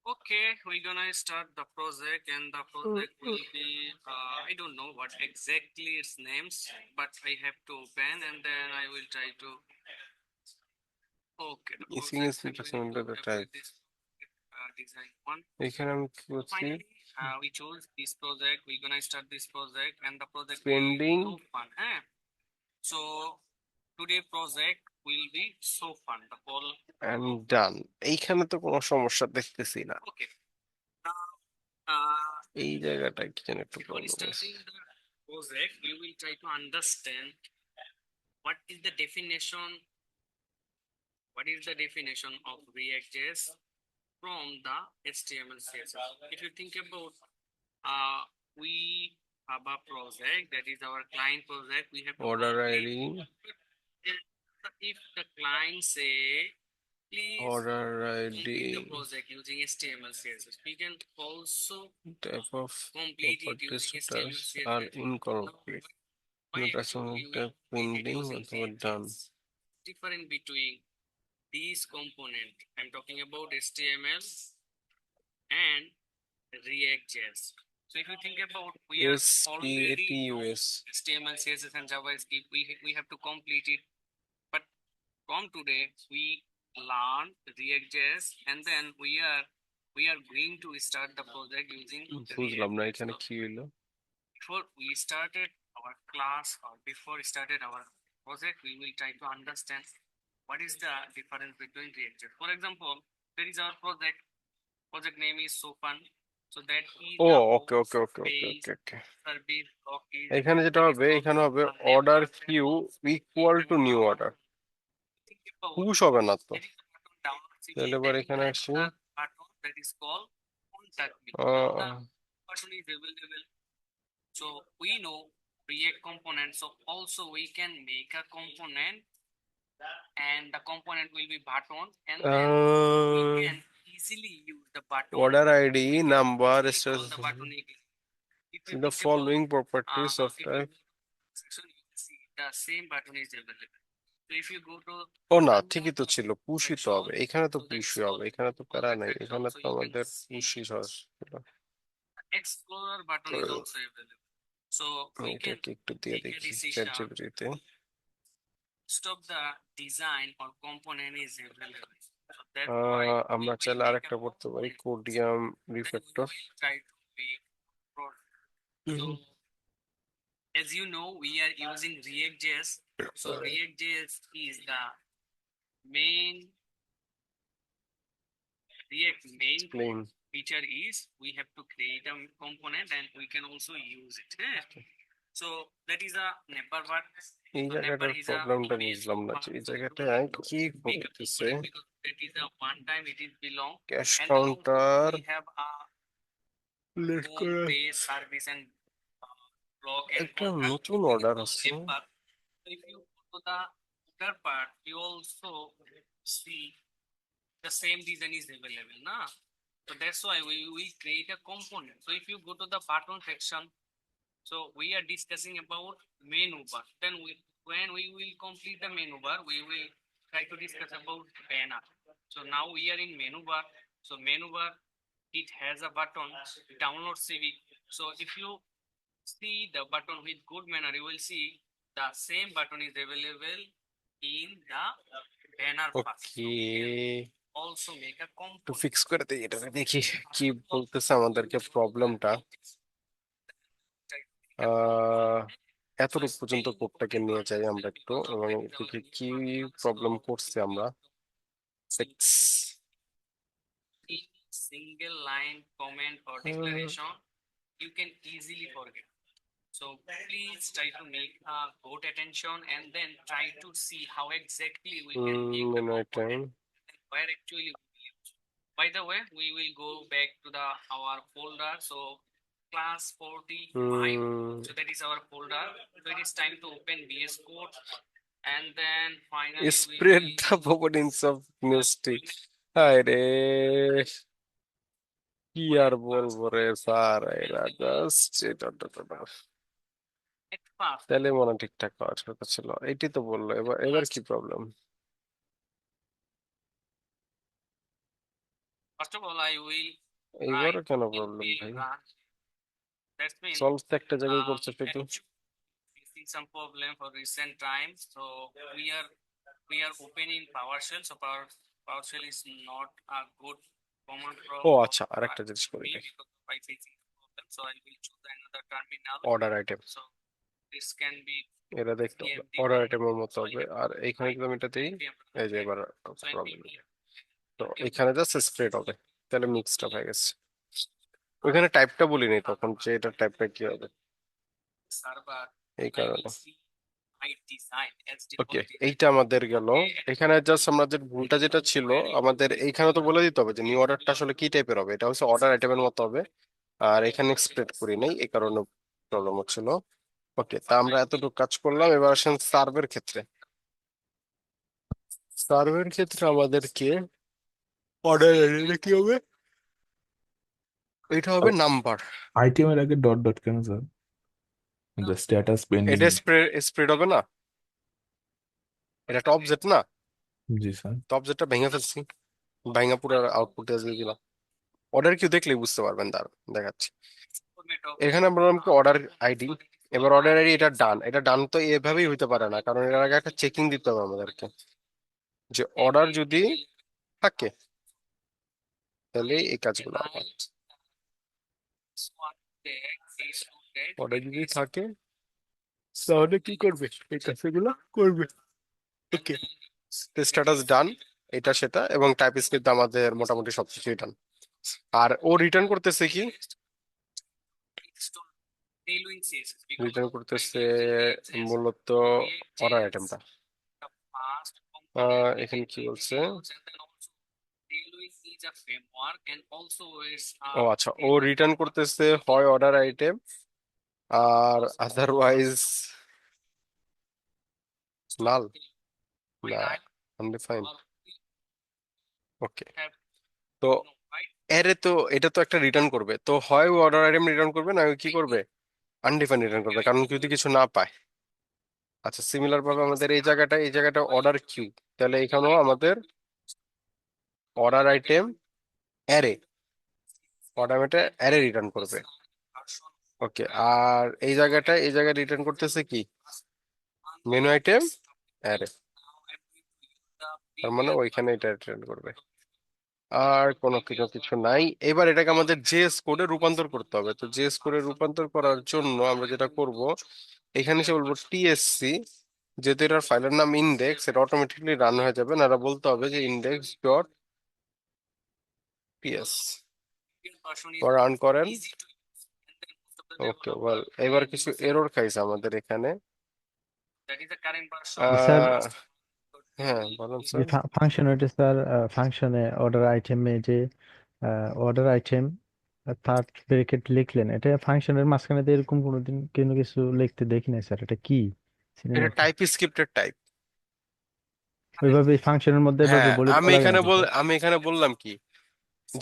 Okay, we're gonna start the project, and the project will be, I don't know what exactly its names, but I have to open and then I will try to. Okay, the Missing is project present I'm going the to type. apply this design one. এখানে আমি কি করছি, Finally, we chose this project. We're gonna start this project, and the project Pending. will be so fun, eh? So today project will be so fun. The whole. and ডান। এইখানে তো কোনো সমস্যা দেখতেছি না। Okay. Now, uh, এই জায়গাটা কি যেন একটু before প্রবলেম আছে। starting the project, we will try to understand what is the definition, of React.js from the HTML CSS. If you think about, we have a project that is our client project. We have to order complete- ID, If the client say, please order ID, complete the project using HTML CSS, we can also type of complete it properties using HTML আর CSS. Incomplete, Why not actually we assignment pending using অথবা React.js? Done. Different between these component. I'm talking about HTML and React.js. So if you think about, we are already know SPATUS HTML, CSS, and JavaScript. We have to complete it. But from today, we learn React.js, and then we are going to start the project using বুঝলাম না React.js. এখানে কি হইলো। Before we started our class, or before we started our project, we will try to understand what is the difference between React.js. For example, there is our project. Project name is SoFun. So that is O the okay okay okay okay page okay okay. service block is. এখানে যেটা হবে, এখানে হবে order queue equal to new order, push হবে না তো। তাহলে এবার এখানে আসি, That is called contact me. Ah, The button is available. So we know React component. So also we can make a component, and the component will be button, and then we can easily use the button. Order ID number Easily call the button again. If you the think following about, properties of if you type go to section, you will see the same button is available. So if you go to ও না, unknown ঠিকই তো ছিল, পুশই তো হবে, section, এখানে তো so that is পুশই হবে, called এখানে তো প্যারা format নাই, section. এখানে So তো you can আমাদের see পুশই ছিল। Explorer button তো is also available. So we can এটাকে একটু দিয়ে take a দেখি decision, চ্যাট জিপিটিতে। stop the design or component is available. So that's why we আমরা will চাইলে make a আরেকটা করতে পারি, component. কোডিয়াম Then we refactor. will try to make product. So as you know, we are using React.js. So React.js is the main React main plane feature is we have to create a component and we can also use it. So that is a Nepal part. এই So জায়গাটার Nepal is a প্রবলেমটা main বুঝলাম না, part. যে এই So you জায়গাটায় don't কি have to make a করতেছে। component because that is a one time it is belong. Cache And also counter we have a let home করে page service and blog and একটা contact নতুন with order the আছে। Nepal. So if you go to the other part, you also see the same design is available, na? So that's why we will create a component. So if you go to the button section, so we are discussing about menu bar. Then when we will complete the menu bar, we will try to discuss about banner. So now we are in menu bar. So menu bar, it has a button, download Civic. So if you see the button with good manner, you will see the same button is available in the banner part. So okay, we can also make a একটু component. Fix করে দিই, এটা দেখি কি বলতেছে আমাদেরকে প্রবলেমটা। আহ এতটুকু পর্যন্ত কোডটাকে নিয়ে যাই আমরা একটু, এবং দেখি কি প্রবলেম করছে আমরা। Six In single line comment or declaration, you can easily forget. So please try to make a good attention and then try to see how exactly we can make the time component and where actually we will use. By the way, we will go back to the our folder. So class 45. So that is our folder. So it is time to open VS Code and then finally we spread will the properties of mistake. হায় রে, কি আর বলবো রে sir, এরা just get fast. তাহলে মনে হয় ঠিকঠাক কাজ কথা ছিল, এটি তো বললো। এবার এবার কি problem? First of all, I will এইবারও write কেন in প্রবলেম main ভাই? branch. That means সলভ তো একটা জায়গায় করছে শুধু। facing some problem for recent times. So we are opening PowerShell. So PowerShell is not a good command O prompt আচ্ছা, আর একটা জিনিস for করি me দেখ, because of I facing problem. So I will choose another terminal. Order item. So this can be এটা দেখতে হবে CMD order one. আইটেমের মতো So I হবে। have আর এইখানে যদি আমি এটা দিই, CMD এই যে এবার So I প্রবলেম, will তো এখানে জাস্ট স্প্রেড হবে, তাহলে মিক্সড আপ হয়ে গেছে। ওইখানে টাইপটা বলিনি তখন যে এটা টাইপটা কি হবে, server. এই I কারণে। will see my design as okay, default design. এইটা আমাদের গেল। এখানে জাস্ট আমাদের ভুলটা যেটা ছিল, আমাদের এইখানে তো বলে দিতে হবে যে নিউ অর্ডারটা আসলে কি টাইপের হবে। এটা হচ্ছে অর্ডার আইটেমের মতো হবে, আর এখানে স্প্রেড করি নাই, এই কারণে প্রবলেম হচ্ছিল। ওকে, তা আমরা এতটুকু কাজ করলাম। এবার আসেন সার্ভের ক্ষেত্রে। সার্ভের ক্ষেত্রে আমাদেরকে অর্ডার আইডিটা কি হবে? এটা হবে নাম্বার। আইটেম এর আগে ডট ডট কেন স্যার? The status pending. এটা স্প্রেড হবে না, এটা একটা অবজেক্ট না? জি স্যার। তো অবজেক্টটা ভেঙে ফেলছি, ভেঙে পুরো আউটপুট দিয়ে দিলাম। অর্ডার কিউ দেখলেই বুঝতে পারবেন, দাঁড়ান দেখাচ্ছি। Format of এখানে বললাম কি অর্ডার আইডি। এবার অর্ডার আইডি এটা ডান, এটা ডান তো এভাবেই হইতে পারে না, কারণ এর আগে একটা চেকিং দিতে হবে আমাদেরকে, যে অর্ডার যদি থাকে তাহলে এই কাজগুলো হবে। অর্ডার যদি থাকে তাহলে কি করবে, এই কাজগুলো করবে। ওকে, স্ট্যাটাস ডান, এটা সেটা, এবং টাইপ স্ক্রিপ্ট আমাদের মোটামুটি সবকিছুই ডান। আর ও রিটার্ন করতেছে কি? রিটার্ন করতেছে মূলত অর্ডার আইটেমটা। এখানে কি বলছে? ও আচ্ছা, ও রিটার্ন করতেছে হয় অর্ডার আইটেম, আর আদারওয়াইজ নাল, না আনডিফাইন্ড। ওকে, তো এরে তো এটা তো একটা রিটার্ন করবে, তো হয় অর্ডার আইটেম রিটার্ন করবে, না কি করবে, আনডিফাইন্ড রিটার্ন করবে, কারণ যদি কিছু না পায়। আচ্ছা, সিমিলার ভাবে আমাদের এই জায়গাটা অর্ডার কিউ, তাহলে এখানেও আমাদের order item array, order item array return করবে। ওকে, আর এই জায়গায় রিটার্ন করতেছে কি, মেনু আইটেম অ্যারে, তার মানে ওইখানে এটা রিটার্ন করবে। আর কোনো কিছু নাই। এবার এটাকে আমাদের জেএস কোডে রূপান্তর করতে হবে। তো জেএস কোডে রূপান্তর করার জন্য আমরা যেটা করব, এখানে এসে বলবো টিএসসি, যেহেতু এটার ফাইলের নাম ইন্ডেক্স, এটা অটোমেটিকলি রান হয়ে যাবে না, এটা বলতে হবে যে ইন্ডেক্স ডট পিএস, রান করেন। ওকে, ওয়েল, এবার কিছু এরর খাইছে আমাদের এখানে। That is the current version. Sir হ্যাঁ, বলুন যে স্যার। ফাংশন ওইটা স্যার, ফাংশনে অর্ডার আইটেমে যে অর্ডার আইটেম থার্ড ব্রেকেট লিখলেন, এটা ফাংশনের মাঝখানে তো এরকম কোনোদিন কোনো কিছু লিখতে দেখি নাই স্যার, এটা কি চিনেন এটা নাকি? টাইপ স্ক্রিপ্টের টাইপ। ওইভাবে ফাংশনের মধ্যে এভাবে হ্যাঁ, বলে আমি দেওয়া লাগে এখানে নাকি বল স্যার? আমি এখানে বললাম কি,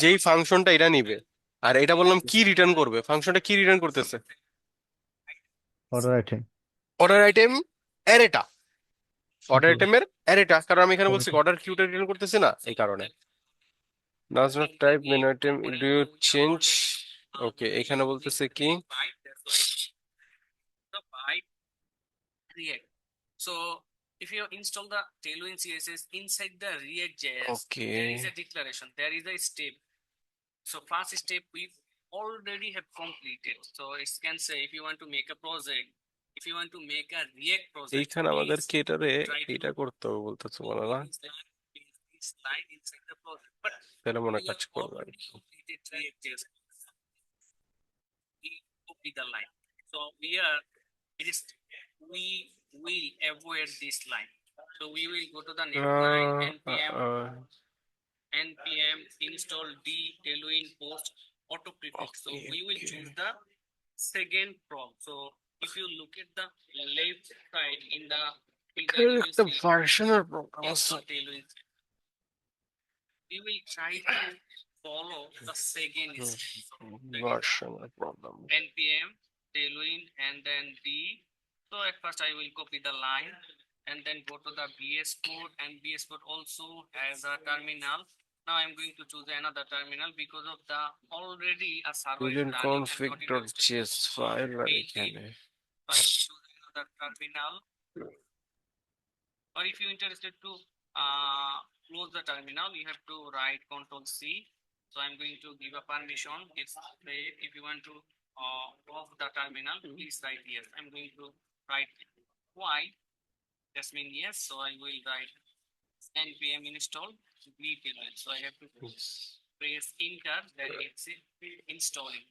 যেই ফাংশনটা এটা নিবে, আর এটা বললাম কি রিটার্ন করবে, ফাংশনটা কি রিটার্ন করতেছে, অর্ডার আইটেম। অর্ডার আইটেম অ্যারেটা, অর্ডার ওকে। আইটেমের অ্যারেটা, কারণ আমি এখানে বলছি অর্ডার কিউটা রিটার্ন করতেছি না, এই কারণে। does not type menu item, do you change? ওকে, এখানে বলতেছে কি, The byte React. So if you install the Tailwind CSS inside the React.js, okay, there is a declaration, there is a step. So first step we already have completed. So it can say if you want to make a project, if you want to make a React project, এইখানে আমাদেরকে এটারে try to এটা করতে হবে বলতেছে মনে না, paste this line inside the project. But তাহলে মনে we কাজ have করবে আর already কি। completed React.js. We copy the line. So here it is, we will avoid this line. So we will go to the next line, npm install d tailwind post auto prefix. So Okay, we will okay. choose the second prompt. So if you look at the left side in the filter, you will একটা see ভার্সনের problem আছে। install tailwind. We will try to follow the second step. So ভার্সনের problem. npm tailwind and then d. So at first I will copy the line and then go to the VS Code, and VS Code also has a terminal. Now I'm going to choose another terminal because of the already a server is running. I'm not config.js interested to file আর create it. এখানে So I will choose another terminal. Or if you're interested to close the terminal, you have to write Ctrl C. So I'm going to give a permission. It's say if you want to off the terminal, please write yes. I'm going to write why. That means yes. So I will write npm install vtailwind. So I have to press enter. Then it's installing.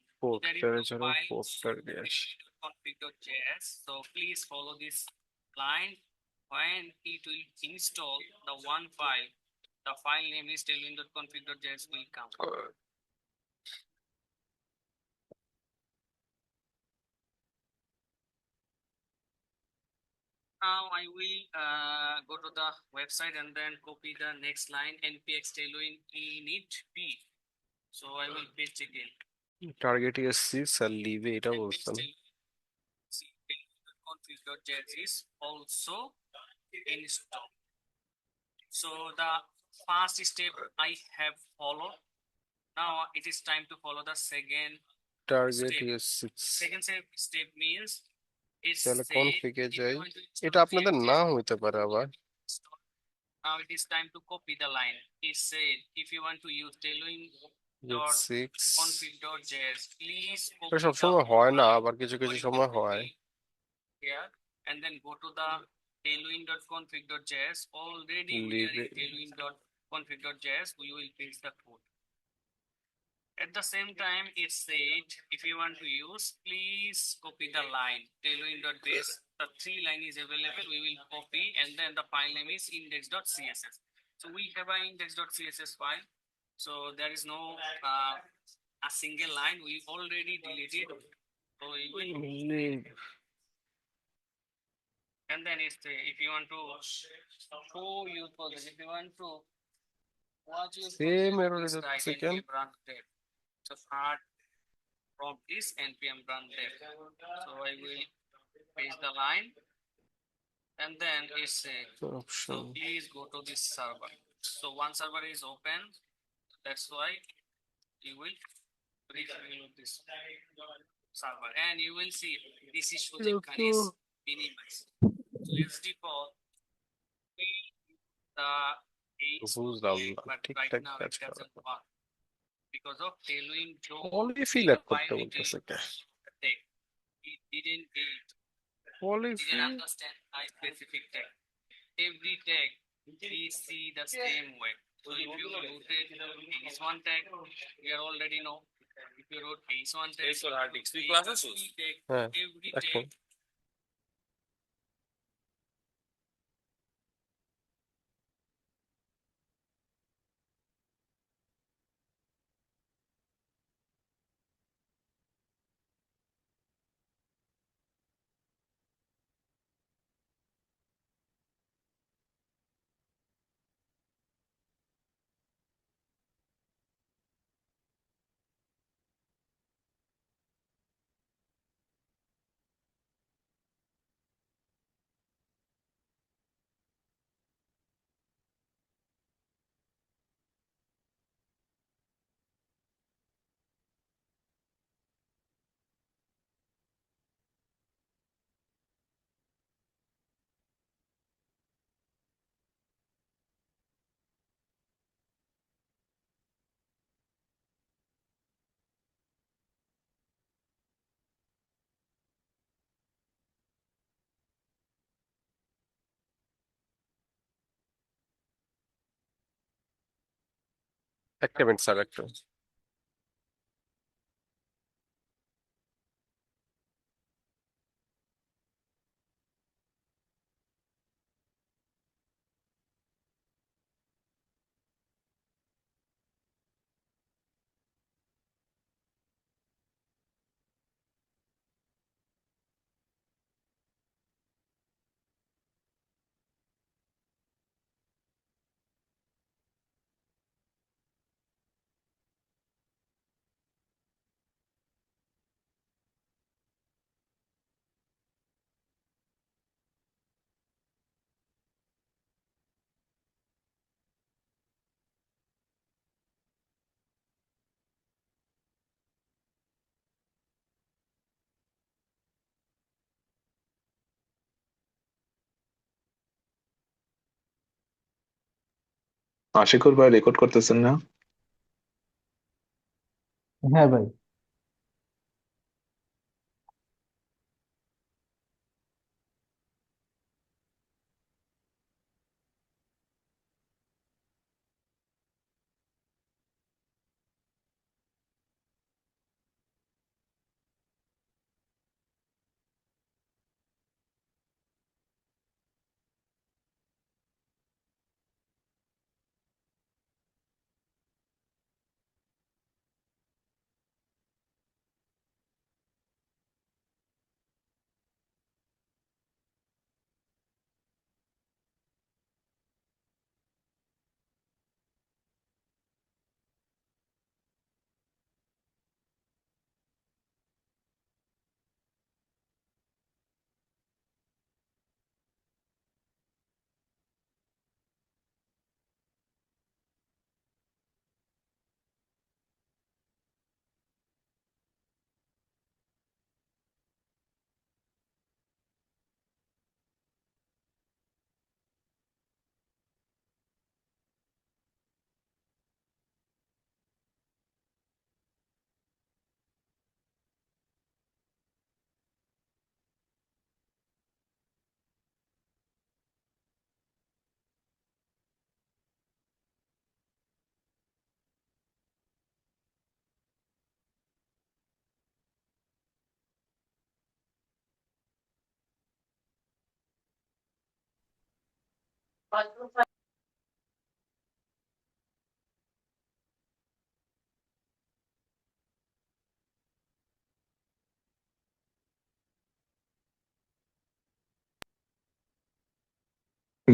There is পোর্টারে no যেন file porter দিয়ে আসি। config.js. So please follow this line. When it will install the one file, the file name is tailwind.config.js will come. Now I will go to the website and then copy the next line, npx tailwind init p. So I will paste again. Target এসছি sir, লিভে এটা বলছেন। Config.js is also installed. So the first step I have followed. Now it is time to follow the second target step. এসছি, Second step means it's তাহলে say কনফিগে if you যাই। want to install এটা আপনাদের React.js, না হইতে পারে আবার। now it is time to copy the line. It said if you want to use tailwind.config.js, please এটা copy the সবসময় হয় না, আবার কিছু কিছু সময় হয়। here and then go to the tailwind.config.js. Already we are in Leave it. tailwind.config.js. We will paste the code. At the same time, it said if you want to use, please copy the line tailwind.base. The 3 line is available. We will copy, and then the file name is index.css. So we have an index.css file. So there is no a single line. We already deleted. So we will, and then it's if you want to show your project, if you want to watch your Same project, error please is write second. npm run dev. So hard prompt is npm run dev. So I will paste the line and then it says, so option. please go to this server. So one server is open, that's why you will review this server, and you will see this is project is minimized. So as default, the H বুঝলাম না but right ঠিকঠাক now কাজ it করে doesn't work because of Tailwind Pro polyfill করতে violating বলতেছে কে tech. It didn't get, polyfill didn't understand high specific tech. Every tag we see the same way. So if you rotate H1 tag, we already know. If you wrote H1 tag, হ্যাঁ every এখন tag একটা minute sir একটু আশিকুর ভাই record করতেছেন না? হ্যাঁ ভাই।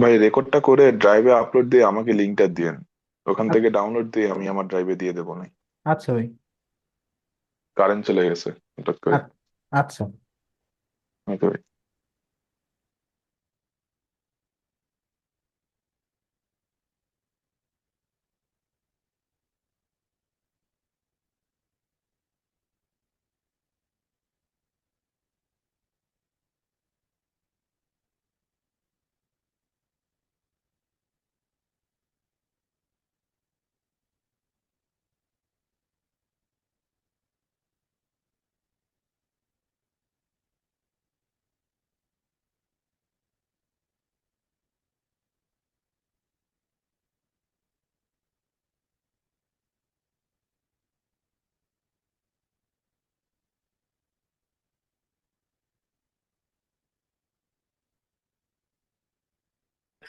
ভাই রেকর্ডটা করে ড্রাইভে আপলোড দিয়ে আমাকে লিঙ্কটা দিয়েন, ওখান থেকে ডাউনলোড দিয়ে আমি আমার ড্রাইভে দিয়ে দেবো। না আচ্ছা ভাই। কারেন্ট চলে গেছে হঠাৎ করে। আচ্ছা। ওকে ভাই।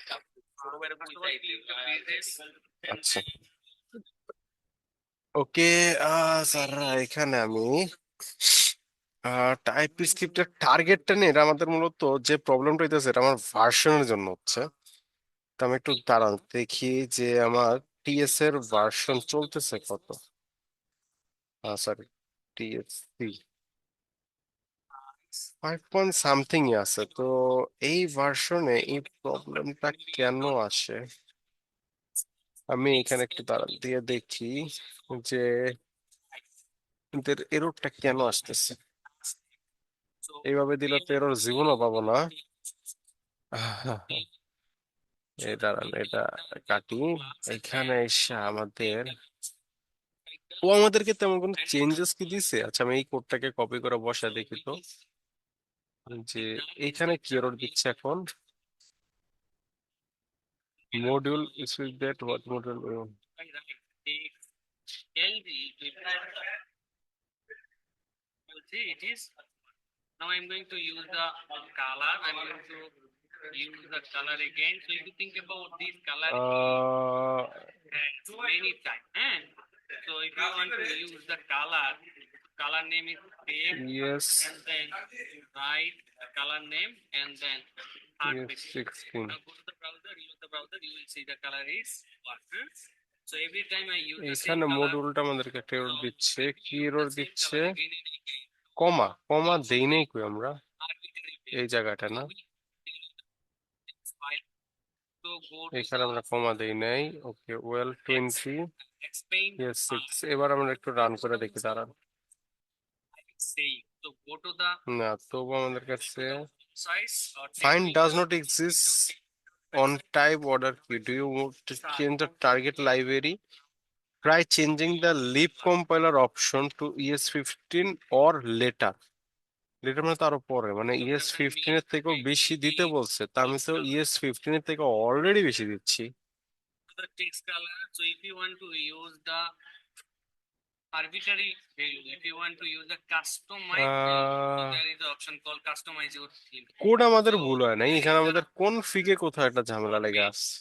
First of all, click the pages. আচ্ছা, ওকে। স্যার, এখানে আমি টাইপ স্ক্রিপ্টের টার্গেটটা নিয়ে, এটা আমাদের মূলত যে প্রবলেমটা হইতেছে এটা আমার ভার্সনের জন্য হচ্ছে। তো আমি একটু দাঁড়ান দেখি যে আমার টিএস এর ভার্সন চলতেছে কত। সরি, টিএস 5 পয়েন্ট সামথিং আছে। তো এই ভার্সনে এই প্রবলেমটা কেন আসে, আমি এখানে একটু দাঁড়ান দিয়ে দেখি যে এদের এররটা কেন আসতেছে। So এইভাবে দিলে তো এরর জীবনও পাবো না। এই দাঁড়ান, এটা কাটি। এখানে এসে আমাদের, ও আমাদেরকে তেমন কোনো চেঞ্জেস কি দিছে? আচ্ছা, আমি এই কোডটাকে কপি করে বসা দেখি তো যে এইখানে কি এরর দিচ্ছে এখন। Module is with that what module. LG, see it is. Now I'm going to use the color. I'm going to use the color again. So if you think about this color many times. So if you want to use the color name is take yes, and then write the color name and then third page. 16। Now go to the browser, use the browser, you will see the color is what. So every time I use the এখানে same color, মডিউলটা আমাদেরকে একটা error দিচ্ছে। কি use error the same দিচ্ছে? color again and again. কমা কমা দেই নাই কই আমরা? Arbitrary এই value. জায়গাটা So না, we file. So go to এখানে আমরা কমা দেই নাই। ওকে, ওয়েল 20, explain ইয়েস 6। এবার আমরা একটু রান করে দেখি, দাঁড়ান। saying. So go to the না, তবু আমাদের কাছে size or find technique. does not exist on type order key. Do you want to change the target library? Try changing the lib compiler option to ES15 or later. Letter মানে তো আরো পরে, মানে ES15 এর থেকেও বেশি দিতে বলছে, তা আমি তো ES15 এর থেকে অলরেডি বেশি দিচ্ছি। The text color. So if you want to use the arbitrary value, if you want to use the customize value, so there is an option called customize your theme. Code আমাদের ভুল হয় নাই, এখানে আমাদের কোন ফিগে কোথাও একটা ঝামেলা লেগে আসছে।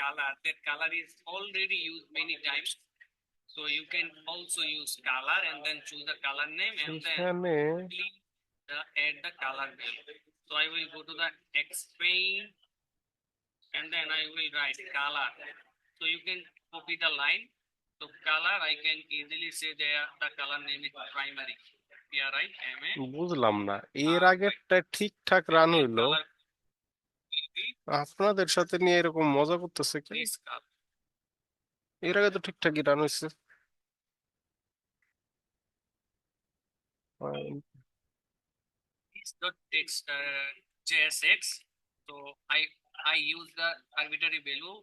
Color, that color is already used many times. So you can also use color and then choose the color name and then এখানে click add the color value. So I will go to the explain and then I will write color. So you can copy the line. So color, I can easily say there the color name is primary. Yeah, right? MA. বুঝলাম না, এর আগেরটা ঠিকঠাক run হইলো, Color will be আপনাদের সাথে নিয়ে এরকম মজা করতেছে কি? this color. এর আগে তো ঠিকঠাকই রান হয়েছে। Is dot text JSX. So I use the arbitrary value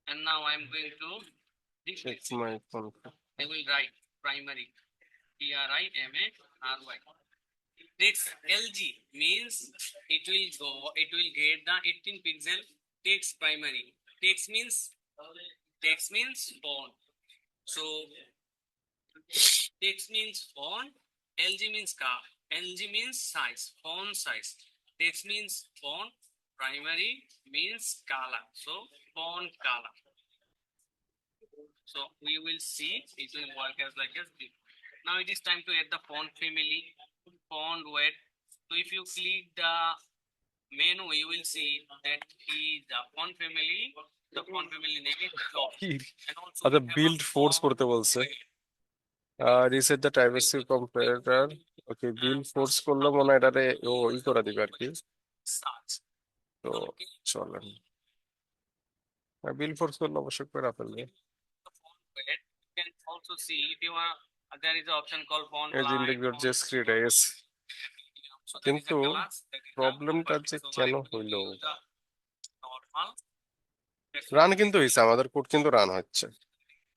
and now I'm going to Check my phone. I will write primary. PRIMARY. This LG means it will get the 18 pixel text primary. Text means font. So text means font. LG means car. LG means size, font size. Text means font. Primary means color. So font color. So we will see it will work as like as this. Now it is time to add the font family, font weight. So if you click the menu, you will see that is the font family. The font family name is Dot. And also আচ্ছা, we have a build force font করতে বলছে। weight. Reset the privacy comparator. Okay, build force করলে মনে হয় এটারে ও ই করে দিবে আর কি। Starts. তো Okay. চলেন, বিল্ড ফোর্স করলে অবশ্যই করে ফেলবে। The font weight. You can also see if you want. There is an option called font এই যে light. ইন্টিগ্রেট যে script S, So that is কিন্তু a class. That is the প্রবলেমটা property. যে So কেন I will হইলো, use the normal. Run কিন্তু হয়েছে, আমাদের কোড কিন্তু রান হচ্ছে।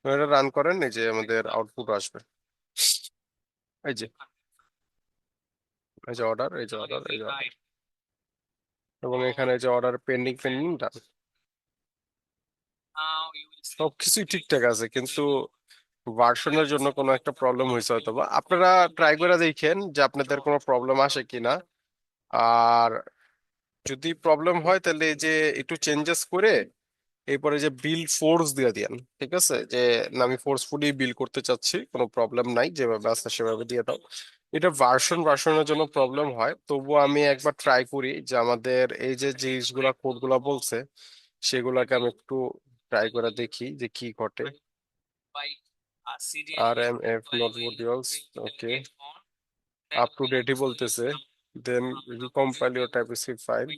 এটা রান করেন, এই যে আমাদের আউটপুট আসবে। এই যে অর্ডার, এই যে অর্ডার, এই যে order। Right. এবং এখানে যে order pending done, Now you will see. সবকিছুই ঠিকঠাক আছে, কিন্তু ভার্সনের জন্য কোনো একটা প্রবলেম হয়েছে হয়তো। বা আপনারা ট্রাই করে দেখেন যে আপনাদের কোনো প্রবলেম আসে কিনা। আর যদি প্রবলেম হয় তাহলে এই যে একটু চেঞ্জেস করে এরপরে যে বিল ফোর্স দিয়ে দিয়েন, ঠিক আছে, যে না আমি ফোর্সফুলি বিল করতে চাচ্ছি, কোনো প্রবলেম নাই, যেভাবে আছে সেভাবে দিয়ে দাও। এটা ভার্সনের জন্য প্রবলেম হয়, তবুও আমি একবার ট্রাই করি যে আমাদের এই যে জিনিসগুলা কোডগুলা বলছে সেগুলাকে আমি একটু ট্রাই করে দেখি যে কি ঘটে। by আর CDL M F not modules, okay, up to ডেটই বলতেছে। Then recompile your TypeScript file.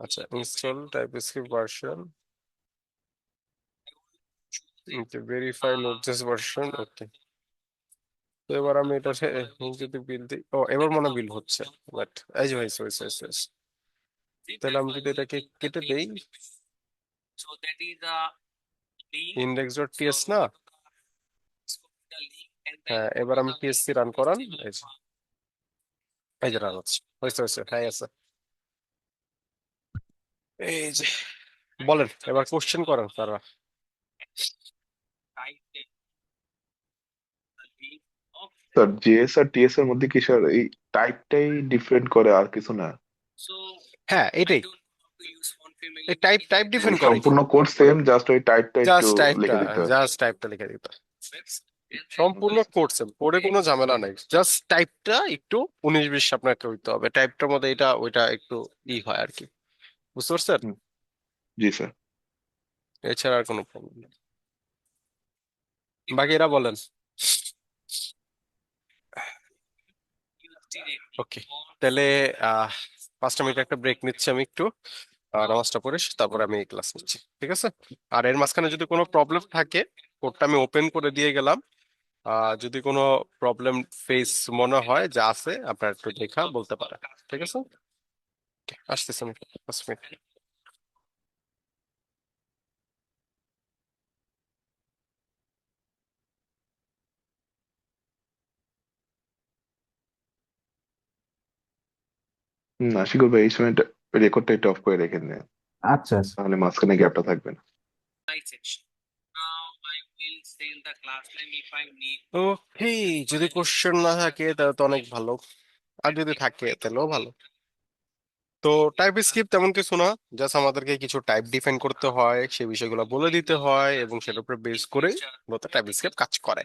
আচ্ছা, install TypeScript version, okay, verify nodejs version, okay. তো এবার আমি এটা যদি বিল দিই, ও এবার মনে বিল হচ্ছে, বাট এই যে হয়েছে হয়েছে হয়েছে হয়েছে। তাহলে আমি যদি এটাকে কেটে দেই, so that is a link. Index dot So TS না, the link and then হ্যাঁ এবার আমি টিএসসি রান করান, এই যে রান হচ্ছে, হয়েছে হয়েছে, হ্যাঁ আছে। এই যে বলেন, এবার কোশ্চেন করেন তারা। type the link of sir JS আর টিএস এর মধ্যে কি স্যার এই টাইপটাই ডিফারেন্ট করে আর কিছু না? so হ্যাঁ I এটাই, don't know how to use font family এই টাইপ টাইপ মানে ডিফারেন্ট করে, সম্পূর্ণ কোড সেম, জাস্ট ওই টাইপটা একটু লিখে দিতে হয়। জাস্ট টাইপটা লিখে দিতে হয়। then সম্পূর্ণ কোড সেম, কোডে কোনো ঝামেলা নাই, জাস্ট টাইপটা একটু 19-20 আপনাকে হইতে হবে, টাইপটার মধ্যে এটা ওইটা একটু ই হয় আর কি, বুঝতে পারছেন? হুম, জি স্যার। এছাড়া আর কোনো প্রবলেম নেই। বাকি এরা বলেন। use directly ওকে, on তাহলে 5 মিনিট একটা ব্রেক নিচ্ছি আমি একটু, নামাজটা পড়ে তারপর আমি ক্লাস নিচ্ছি, ঠিক আছে? আর এর মাঝখানে যদি কোনো প্রবলেম থাকে, কোডটা আমি ওপেন করে দিয়ে গেলাম, যদি কোনো প্রবলেম ফেস মনে হয় যে আছে, আপনারা একটু দেখা বলতে পারেন, ঠিক আছে? Okay, আসতেছি আমি 5 মিনিট। আশিকুর ভাই এই সময়টা রেকর্ডটা একটু অফ করে রেখে দেন, আচ্ছা আচ্ছা। তাহলে মাঝখানে গ্যাপটা থাকবে না। my section. Now I will send the class name if I need. ওকে, যদি কোশ্চেন না থাকে তাহলে তো অনেক ভালো, আর যদি থাকে তাহলেও ভালো। তো টাইপ স্ক্রিপ্ট তেমন কিছু না, জাস্ট আমাদেরকে কিছু টাইপ ডিফাইন করতে হয়, সেই বিষয়গুলো বলে দিতে হয়, এবং সেটার উপর বেস করে মূলত টাইপ স্ক্রিপ্ট কাজ করে।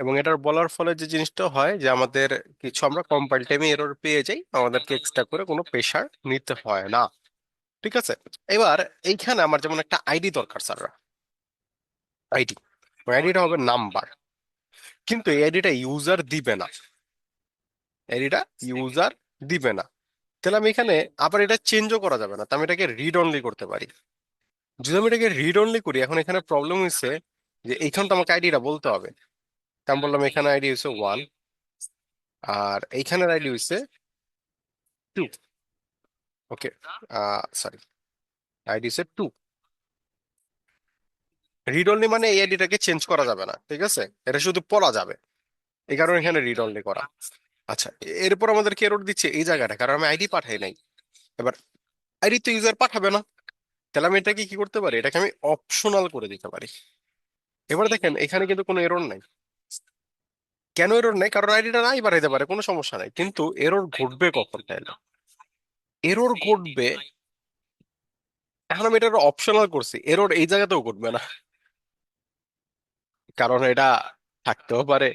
এবং এটার বলার ফলে যে জিনিসটা হয় যে আমাদের কিছু আমরা কম্পাইল টাইমে এরর পেয়ে যাই, আমাদেরকে এক্সট্রা করে কোনো প্রেশার নিতে হয় না, ঠিক আছে? এবার এইখানে আমার যেমন একটা আইডি দরকার স্যার, আইডি, ওই আইডিটা হবে নাম্বার, কিন্তু এই আইডিটা ইউজার দিবে না, আইডিটা ইউজার দিবে না। তাহলে আমি এখানে আবার এটা চেঞ্জও করা যাবে না, তো আমি এটাকে রিড অনলি করতে পারি। যদি আমি এটাকে রিড অনলি করি, এখন এখানে প্রবলেম হয়েছে যে এইখানে তো আমাকে আইডিটা বলতে হবে, তা আমি বললাম এখানে আইডি হচ্ছে 1, আর এইখানের আইডি হচ্ছে 2, ওকে, সরি, আইডি হচ্ছে 2। রিড অনলি মানে এই আইডিটাকে চেঞ্জ করা যাবে না, ঠিক আছে, এটা শুধু পড়া যাবে, এই কারণে এখানে রিড অনলি করা। আচ্ছা, এরপর আমাদেরকে এরর দিচ্ছে এই জায়গাটা, কারণ আমি আইডি পাঠাই নাই। এবার আইডি তো ইউজার পাঠাবে না, তাহলে আমি এটাকে কি করতে পারি, এটাকে আমি অপশনাল করে দিতে পারি। এবার দেখেন এখানে কিন্তু কোনো এরর নাই। কেন এরর নেই? কারণ আইডিটা নাই বাড়াইতে পারে, কোনো সমস্যা নাই, কিন্তু এরর ঘটবে কখন তাহলে? এরর ঘটবে, এখন আমি এটা অপশনাল করছি, এরর এই জায়গাতেও ঘটবে না, কারণ এটা থাকতেও পারে,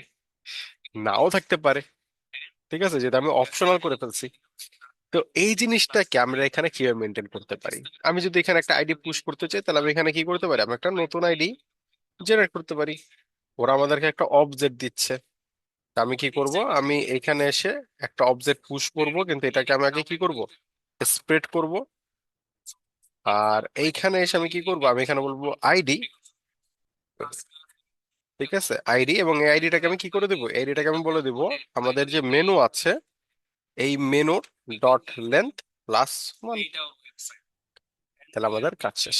নাও থাকতে পারে, ঠিক আছে, যেটা আমি অপশনাল করে ফেলছি। তো এই জিনিসটাকে আমরা এখানে কিভাবে মেনটেন করতে পারি? আমি যদি এখানে একটা আইডি পুশ করতে চাই, তাহলে আমি এখানে কি করতে পারি, আমি একটা নতুন আইডি জেনারেট করতে পারি। ওরা আমাদেরকে একটা অবজেক্ট দিচ্ছে, তা আমি কি করব, আমি এখানে এসে একটা অবজেক্ট পুশ করব, কিন্তু এটাকে আমি আগে কি করব, স্প্রেড করব। আর এইখানে এসে আমি কি করব, আমি এখানে বলবো আইডি, ঠিক আছে, আইডি, এবং এই আইডিটাকে আমি কি করে দেবো, আইডিটাকে আমি বলে দিব আমাদের যে মেনু আছে, এই মেনুর ডট লেন্থ +1, তাহলে আমাদের কাজ শেষ।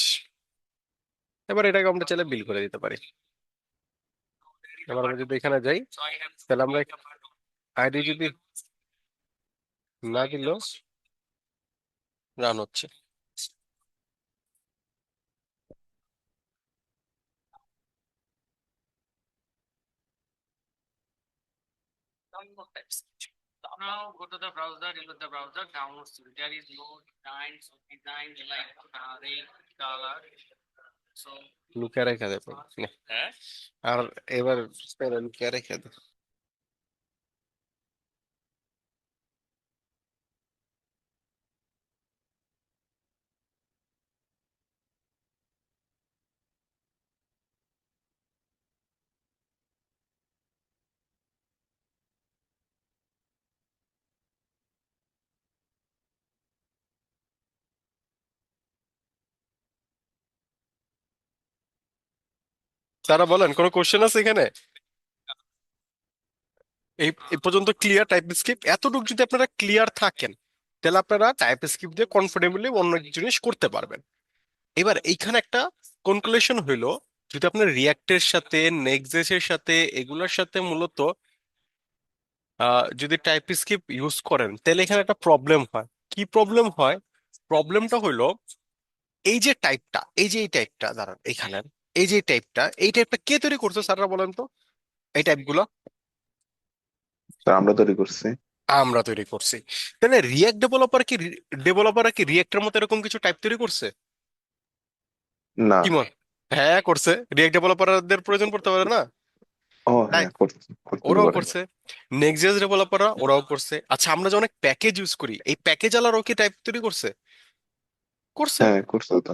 এবার এটাকে আমরা চাইলে বিল করে দিতে পারি। এবার আমরা যদি এখানে যাই, So I have তাহলে আমরা আইডি যদি না দিলেও রান হচ্ছে। some more types. Now go to the browser, into the browser, download CV. There is no design like red color. So লুকিয়ে রেখে দে পরে। নে। আর এবার লুকিয়ে রেখে দে। তারা বলেন কোনো কোশ্চেন আছে এখানে? এই পর্যন্ত ক্লিয়ার টাইপস্ক্রিপ্ট? এতটুকু যদি আপনারা ক্লিয়ার থাকেন তাহলে আপনারা টাইপস্ক্রিপ্ট দিয়ে কমফোর্টেবলি অন্য জিনিস করতে পারবেন। এবার এইখানে একটা কনক্লুশন হইলো, যদি আপনার রিয়াক্টের সাথে নেক্সট.জেএস এর সাথে এগুলোর সাথে মূলত যদি টাইপস্ক্রিপ্ট ইউজ করেন তাহলে এখানে একটা প্রবলেম হয়। কি প্রবলেম হয়? প্রবলেমটা হইলো এই যে টাইপটা, এই যে এই টাইপটা দাঁড়ান এখানে, এই টাইপটা কে তৈরি করছে স্যাররা বলেন তো? এই টাইপগুলো স্যার আমরা তৈরি করছি। আমরা তৈরি করছি। তাহলে ডেভেলপাররা কি রিয়েক্টের মতো এরকম কিছু টাইপ তৈরি করছে? না। কি মনে? হ্যাঁ করছে। রিয়েক্ট ডেভেলপারদের প্রয়োজন পড়তে পারে না? ও তাই হ্যাঁ, করতে করতে তো ওরাও পারে। করছে। নেক্সট.জেএস ডেভেলপাররা ওরাও করছে। আচ্ছা আমরা যে অনেক প্যাকেজ ইউজ করি, এই প্যাকেজ আলারাও কি টাইপ তৈরি করছে? করছে। হ্যাঁ করছে তো।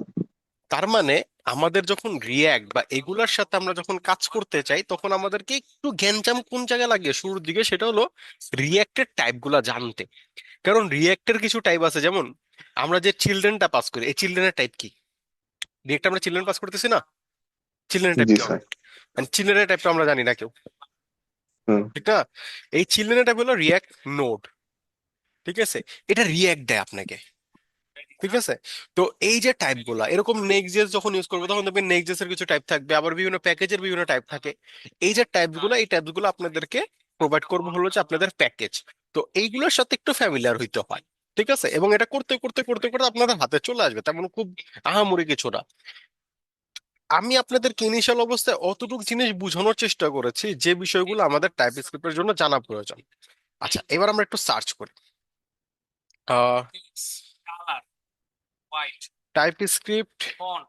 তার মানে আমাদের যখন রিয়্যাক্ট বা এগুলার সাথে আমরা যখন কাজ করতে চাই তখন আমাদেরকে একটু গ্যাঞ্জাম কোন জায়গায় লাগে শুরুর দিকে, সেটা হলো রিয়্যাক্টের টাইপ গুলা জানতে। কারণ রিয়্যাক্টের কিছু টাইপ আছে, যেমন আমরা যে চিলড্রেনটা পাস করি, এই চিলড্রেনের টাইপ কি? রিয়্যাক্ট আমরা চিলড্রেন পাস করতেছি না, চিলড্রেনের টাইপ জি কি হবে? স্যার। চিলড্রেনের টাইপটা আমরা জানি না কেউ, হুম। ঠিক না? এই চিলড্রেনের টাইপ হলো রিয়্যাক্ট নোড, ঠিক আছে? এটা রিয়্যাক্ট দেয় আপনাকে, ঠিক আছে? তো এই যে টাইপ গুলা এরকম নেক্সট.জেএস যখন ইউজ করবো তখন দেখবেন নেক্সট.জেএস এর কিছু টাইপ থাকবে, আবার বিভিন্ন প্যাকেজের বিভিন্ন টাইপ থাকে। এই টাইপ গুলো আপনাদেরকে প্রোভাইড করবো হলো যে আপনাদের প্যাকেজ। তো এইগুলোর সাথে একটু ফ্যামিলিয়ার হইতে হয়, ঠিক আছে? এবং এটা করতে করতে করতে করতে আপনাদের হাতে চলে আসবে, তেমন খুব আহামরি কিছু না। আমি আপনাদেরকে ইনিশিয়াল অবস্থায় অতটুকু জিনিস বোঝানোর চেষ্টা করেছি যে বিষয়গুলো আমাদের টাইপ স্ক্রিপ্টের জন্য জানা প্রয়োজন। আচ্ছা এবার আমরা একটু সার্চ করি color, white, type script font.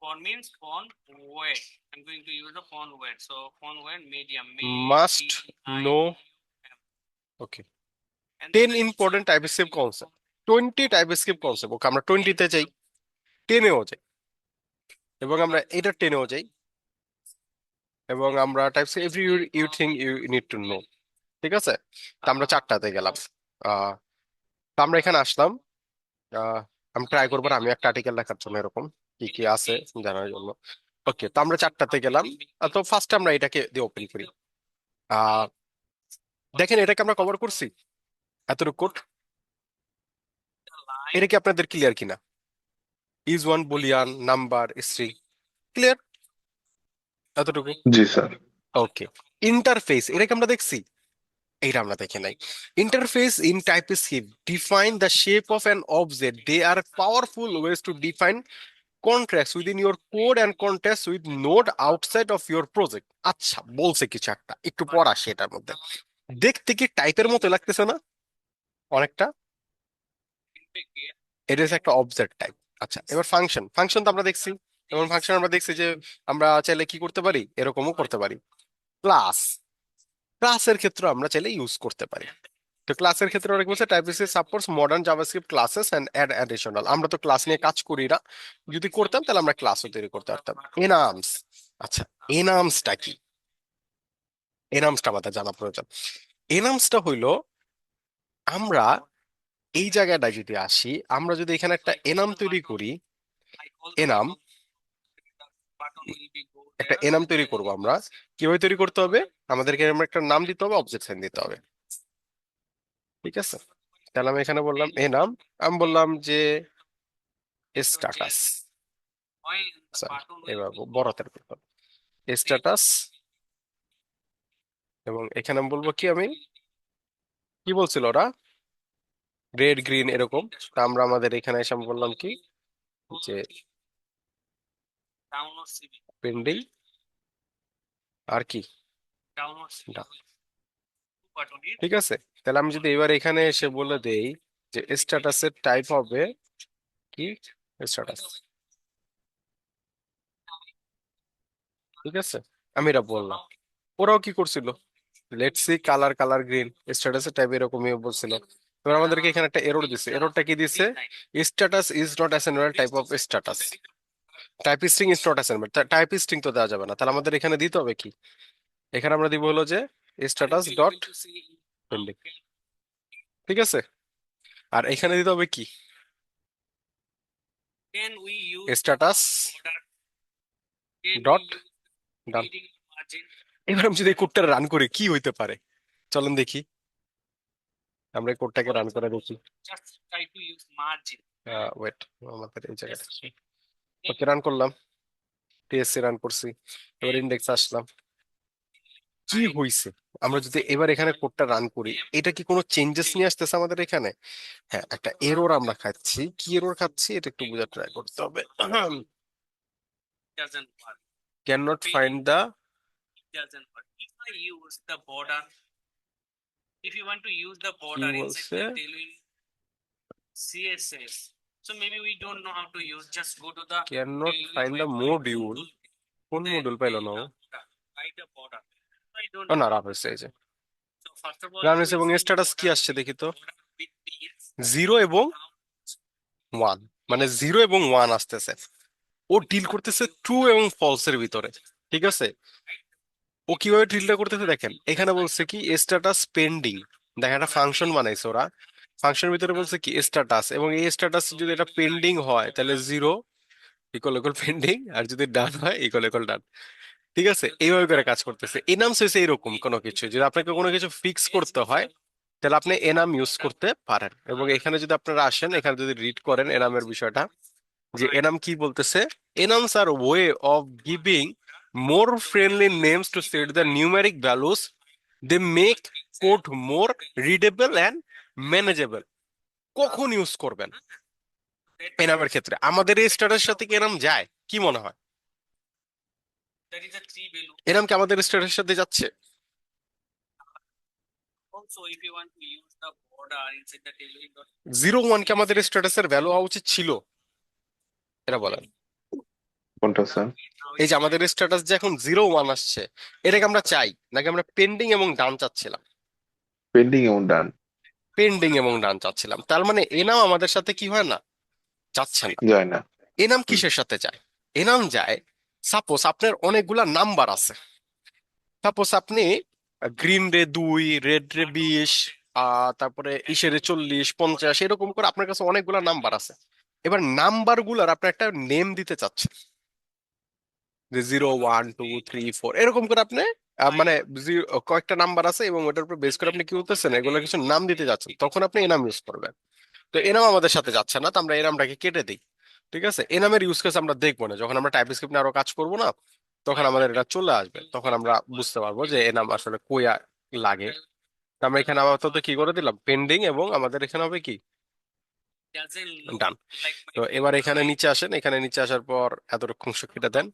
Font means font weight. I'm going to use the font weight. So font weight medium. Must know. Okay, And 10 important TypeScript concept, 20 TypeScript concept. Okay আমরা 20-তে যাই, 10-এও যাই, এবং আমরা এটা 10-এও যাই, এবং আমরা types every you you think you need to know, ঠিক আছে? তো আমরা 4টাতে গেলাম। আহ তো আমরা এখানে আসলাম। আহ আমি ট্রাই করবো না, আমি একটা আর্টিকেল লেখার জন্য এরকম কি কি আছে জানার জন্য। ওকে, তো আমরা 4টাতে গেলাম। তো ফার্স্ট আমরা এটাকে দিয়ে ওপেন করি। আহ দেখেন এটাকে আমরা কভার করছি এতটুকু কোড। এটা কি আপনাদের ক্লিয়ার কিনা? Is one Boolean number string, clear এতটুকু? জি স্যার। ওকে, ইন্টারফেস এটাকে আমরা দেখছি? এইটা আমরা দেখে নাই। Interface in TypeScript define the shape of an object, they are powerful ways to define contracts within your code and contracts with node outside of your project. আচ্ছা বলছে কিছু একটা, একটু পড়া সেটার মধ্যে। দেখতে কি টাইপের মতো লাগতেছে না অনেকটা? এটা হচ্ছে একটা অবজেক্ট টাইপ। আচ্ছা এবার ফাংশন, ফাংশন তো আমরা দেখছি। এবং ফাংশন আমরা দেখছি যে আমরা চাইলে কি করতে পারি, এরকমও করতে পারি। ক্লাস, ক্লাসের ক্ষেত্রে আমরা চাইলে ইউজ করতে পারি। তো ক্লাসের ক্ষেত্রে অনেক বলছে TypeScript supports modern JavaScript classes and add additional. আমরা তো ক্লাস নিয়ে কাজ করি না, যদি করতাম তাহলে আমরা ক্লাসও তৈরি করতে পারতাম। এনামস, আচ্ছা এনামসটা কি? এনামসটা আমাদের জানা প্রয়োজন। এনামসটা হইলো, আমরা এই জায়গাটা যদি আসি, আমরা যদি এখানে একটা এনাম তৈরি করি, এনাম, একটা এনাম তৈরি করব আমরা। কিভাবে তৈরি করতে হবে? আমাদেরকে এরকম একটা নাম দিতে হবে, অবজেক্ট সাইন দিতে হবে, ঠিক আছে? তাহলে আমি এখানে বললাম এনাম, আমি বললাম যে স্ট্যাটাস, এবার বড় স্ট্যাটাস। এবং এখানে আমি বলবো কি, আমি কি বলছিল ওরা, রেড গ্রিন এরকম। তা আমরা আমাদের এখানে এসে আমি বললাম কি যে download CV. পেন্ডিং, আর কি Download CV. Down. button is ঠিক আছে, তাহলে আমি যদি এবার এখানে এসে বলে দেই যে স্ট্যাটাসের টাইপ হবে কি, স্ট্যাটাস, ঠিক আছে, আমি এটা বললাম। ওরাও কি করছিল, let's see colour, colour green, স্ট্যাটাসের টাইপ এরকমই বলছিল। এবার আমাদেরকে এখানে একটা এরর দিছে, এররটা কি দিছে, status is not assignable type of status, type string is not assignable, type string তো দেওয়া যাবে না, তাহলে আমাদের এখানে দিতে হবে কি, এখানে আমরা দিব হলো যে স্ট্যাটাস ডট পেন্ডিং, ঠিক আছে, আর এখানে দিতে হবে কি, can we use status border, can we dot use done. reading margin, এবার আমি যদি এই কোডটা রান করি কি হইতে পারে, চলেন দেখি, আমরা এই কোডটাকে রান করে দেখি। just try to use margin. Wait, আমাদের এই জায়গাটা, ওকে রান করলাম, টিএসসি রান করছি, এবার ইন্ডেক্স আসলাম, কি হইছে, আমরা যদি এবার এখানে কোডটা রান করি, এটা কি কোনো চেঞ্জেস নিয়ে আসতেছে আমাদের এখানে, হ্যাঁ একটা এরর আমরা খাচ্ছি, কি এরর খাচ্ছি এটা একটু বোঝার ট্রাই করতে হবে। Doesn't work. Cannot find the, Doesn't work. If I use the border, if you want to use the কি border inside বলছে, the Tailwind CSS, so maybe we don't know how to use. Just go to the cannot Tailwind find the website module, module, কোন then module পাইলো না ও, write the border. I don't ও know. না run হয়েছে, এই যে So first of all, run you হয়েছে, will এবং see স্ট্যাটাস কি border, আসছে দেখি তো, border with this. 0 এবং 1, মানে 0 এবং 1 আসতেছে, ও ডিল করতেছে ট্রু এবং ফলস এর ভিতরে, ঠিক আছে। ও কিভাবে ডিলটা করতেছে দেখেন, এখানে বলছে কি স্ট্যাটাস পেন্ডিং, দেখেন একটা ফাংশন বানাইছে ওরা, ফাংশনের ভিতরে বলছে কি স্ট্যাটাস, এবং এই স্ট্যাটাস যদি এটা পেন্ডিং হয় তাহলে 0 ইকুয়াল ইকুয়াল পেন্ডিং, আর যদি ডান হয় ইকুয়াল ইকুয়াল ডান, ঠিক আছে, এইভাবে করে কাজ করতেছে। এনামস হয়েছে এরকম কোনো কিছু, যদি আপনাকে কোনো কিছু ফিক্স করতে হয় তাহলে আপনি এনাম ইউজ করতে পারেন, এবং এখানে যদি আপনারা আসেন, এখানে যদি রিড করেন এনামের বিষয়টা, যে এনাম কি বলতেছে, enums are way of giving more friendly names to set the numeric values, they make code more readable and manageable. কখন ইউজ করবেন এনামের ক্ষেত্রে, আমাদের এই স্ট্যাটাসের সাথে কি এনাম যায়, কি মনে হয়, That is a three value. Enam কি আমাদের স্ট্যাটাসের সাথে যাচ্ছে? Also, if you want to use the border inside the Tailwind, 0 1 কি আমাদের স্ট্যাটাসের ভ্যালু হওয়া uচিত ছিল, এটা বলেন। কোনটা স্যার? এই যে আমাদের স্ট্যাটাস যে এখন 0 1 আসছে, এটাকে আমরা চাই নাকি আমরা পেন্ডিং এবং ডান চাচ্ছিলাম, পেন্ডিং এবং ডান। পেন্ডিং এবং ডান চাচ্ছিলাম, তার মানে এনাম আমাদের সাথে কি হয় না, যাচ্ছে না। যায় না। এনাম কিসের সাথে যায়, এনাম যায়, সাপোজ আপনার অনেকগুলা নাম্বার আছে, সাপোজ আপনি গ্রিন রে 2, রেড রে 20, তারপরে ইসের 40 50, এরকম করে আপনার কাছে অনেকগুলা নাম্বার আছে, এবার নাম্বার গুলার আপনি একটা নেম দিতে চাচ্ছেন, যে 0 1 2 3 4 এরকম করে আপনি মানে কয়েকটা নাম্বার আছে, এবং ওটার উপর বেস করে আপনি কি বলতেছেন, এগুলো কিছু নাম দিতে যাচ্ছেন, তখন আপনি এনাম ইউজ করবেন। তো এনাম আমাদের সাথে যাচ্ছে না, তো আমরা এনামটাকে কেটে দিই, ঠিক আছে। এনামের ইউজ কেস আমরা দেখবো না, যখন আমরা টাইপস্ক্রিপ্ট নিয়ে আরো কাজ করবো না, তখন আমাদের এটা চলে আসবে, তখন আমরা বুঝতে পারবো যে এনাম আসলে কই লাগে। তো আমরা এখানে আপাতত কি করে দিলাম, পেন্ডিং, এবং আমাদের এখানে হবে কি, doesn't look done. like my তো এবার এখানে নিচে আসেন, এখানে নিচে আসার পর এতটুকু অংশ কেটে দেন,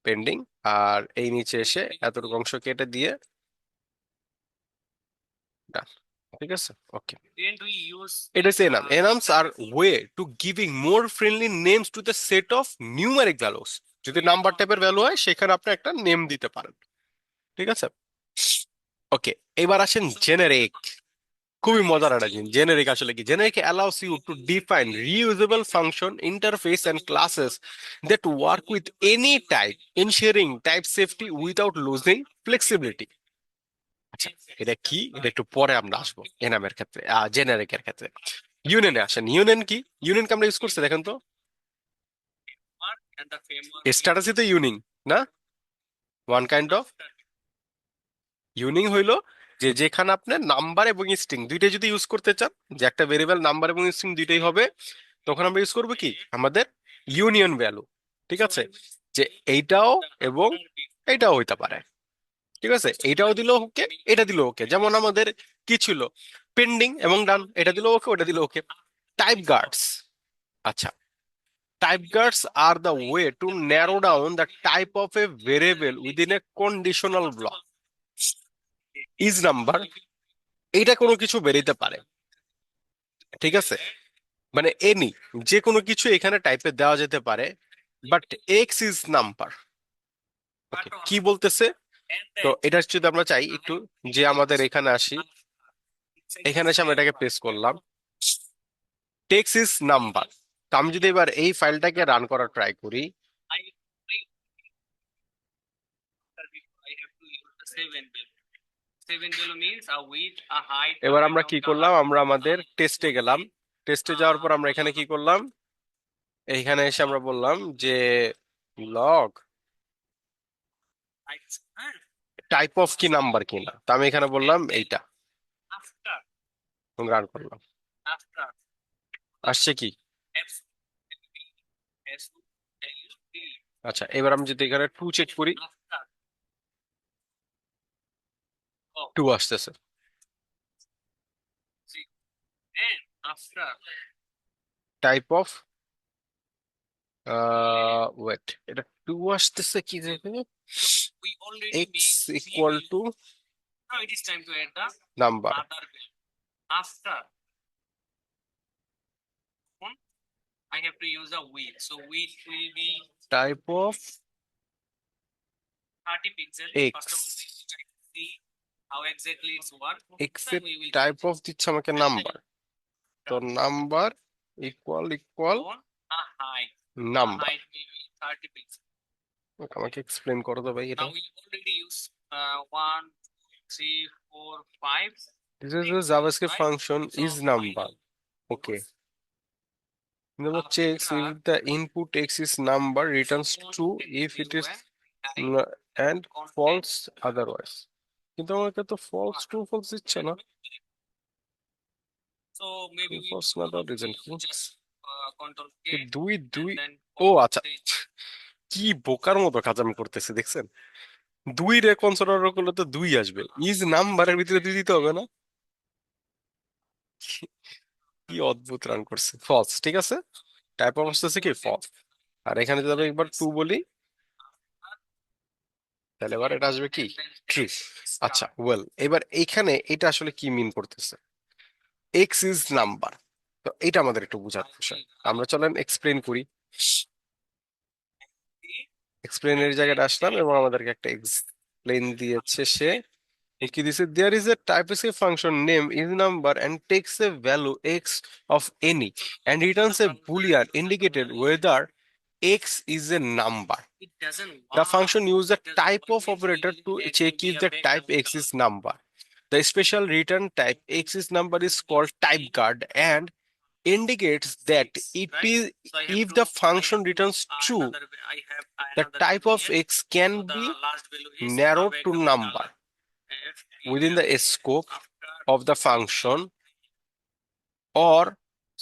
পেন্ডিং, আর এই নিচে এসে এতটুকু অংশ কেটে দিয়ে ডান, ঠিক আছে, ওকে। didn't we use It is enum. Enums are way to giving more friendly names to the set of numeric values. যদি নাম্বার টাইপের ভ্যালু হয় সেখানে আপনি একটা নেম দিতে পারেন, ঠিক আছে, ওকে। এবার আসেন জেনারিক, খুবই মজার একটা জিনিস। জেনারিক আসলে কি, generic allows you to define reusable function, interface and classes that work with any type, ensuring type safety without losing flexibility. আচ্ছা, এটা কি, এটা একটু পরে আমরা আসবো এনামের ক্ষেত্রে, জেনারিকের ক্ষেত্রে। ইউনিয়নে আসেন, ইউনিয়ন কি, ইউনিয়নকে আমরা ইউজ করছি দেখেন তো, framework and the framework স্ট্যাটাসই তো ইউনিং না, ওয়ান কাইন্ড অফ ইউনিং হইলো যে যেখানে আপনি নাম্বার এবং স্ট্রিং দুইটাই যদি ইউজ করতে চান, যে একটা ভেরিয়েবল নাম্বার এবং স্ট্রিং দুইটাই হবে, তখন আমরা ইউজ করবো কি, আমাদের ইউনিয়ন ভ্যালু, ঠিক আছে, যে এইটাও এবং এইটাও হইতে পারে, ঠিক আছে, এইটাও দিলেও ওকে, এটা দিলেও ওকে। যেমন আমাদের কি ছিল, পেন্ডিং এবং ডান, এটা দিলেও ওকে, ওটা দিলেও ওকে। টাইপ গার্ডস, আচ্ছা, type guards are the way to narrow down the type of a variable within a conditional block. Is number, এইটা কোনো কিছু বেরিতে পারে, ঠিক আছে? মানে এনি যে কোনো কিছু এখানে টাইপে দেওয়া যেতে পারে, বাট এক্স ইজ নাম্বার। কি বলতেছে? তো এটা যদি আমরা চাই একটু যে আমাদের এখানে আসি, এখানে এসে আমরা এটাকে পেস্ট করলাম, টেক্স ইজ নাম্বার। তো আমি যদি এবার এই ফাইলটাকে রান করার ট্রাই করি, এবার আমরা কি করলাম, আমরা আমাদের টেস্টে গেলাম, টেস্টে যাওয়ার পর আমরা এখানে কি করলাম, এইখানে এসে আমরা বললাম যে লগ টাইপ অফ কি নাম্বার কিনা, তো আমি এখানে বললাম এইটা, রান করলাম, আসছে কি? আচ্ছা, এবার আমি যদি এখানে 2 চেক করি, 2 আসতেছে। টাইপ অফ ওয়েট, এটা 2 আসতেছে কি দেখে, x equal to number. Type of x, x এর টাইপ অফ দিচ্ছে আমাকে নাম্বার, তো নাম্বার ইকুয়াল ইকুয়াল নাম্বার। আমাকে এক্সপ্লেন করো তো ভাই এটা। This is the JavaScript function is number. Okay. Number checks if the input x is number, returns true if it is and false otherwise. কিন্তু আমাকে তো false true false দিচ্ছে না। True false না দেওয়ার reason কি? এই দুই দুই, ও আচ্ছা, কি বোকার মতো কাজ আমি করতেছি দেখছেন। 2 রে কনসিডার করলে তো 2 আসবে, ইজ নাম্বারের ভিতরে 2 দিতে হবে না? কি অদ্ভুত রান করছে। ফলস, ঠিক আছে, টাইপ অফ আসতেছে কি ফলস। আর এখানে যদি আমি একবার 2 বলি, তাহলে এবার এটা আসবে কি ট্রু। আচ্ছা ওয়েল, এবার এইখানে এটা আসলে কি মিন করতেছে, এক্স ইজ নাম্বার, তো এটা আমাদের একটু বোঝার বিষয়। আমরা চলেন এক্সপ্লেন করি। এক্সপ্লেনের জায়গাটা আসলাম এবং আমাদেরকে একটা এক্সপ্লেন দিয়েছে সে, কি দিছে, there is a type-specific function name is number and takes a value x of any and returns a boolean indicated whether x is a number. The function uses a type of operator to check if the type x is number. The special return type x is number is called type guard and indicates that it is if the function returns true, the type of x can be narrowed to number within the scope of the function or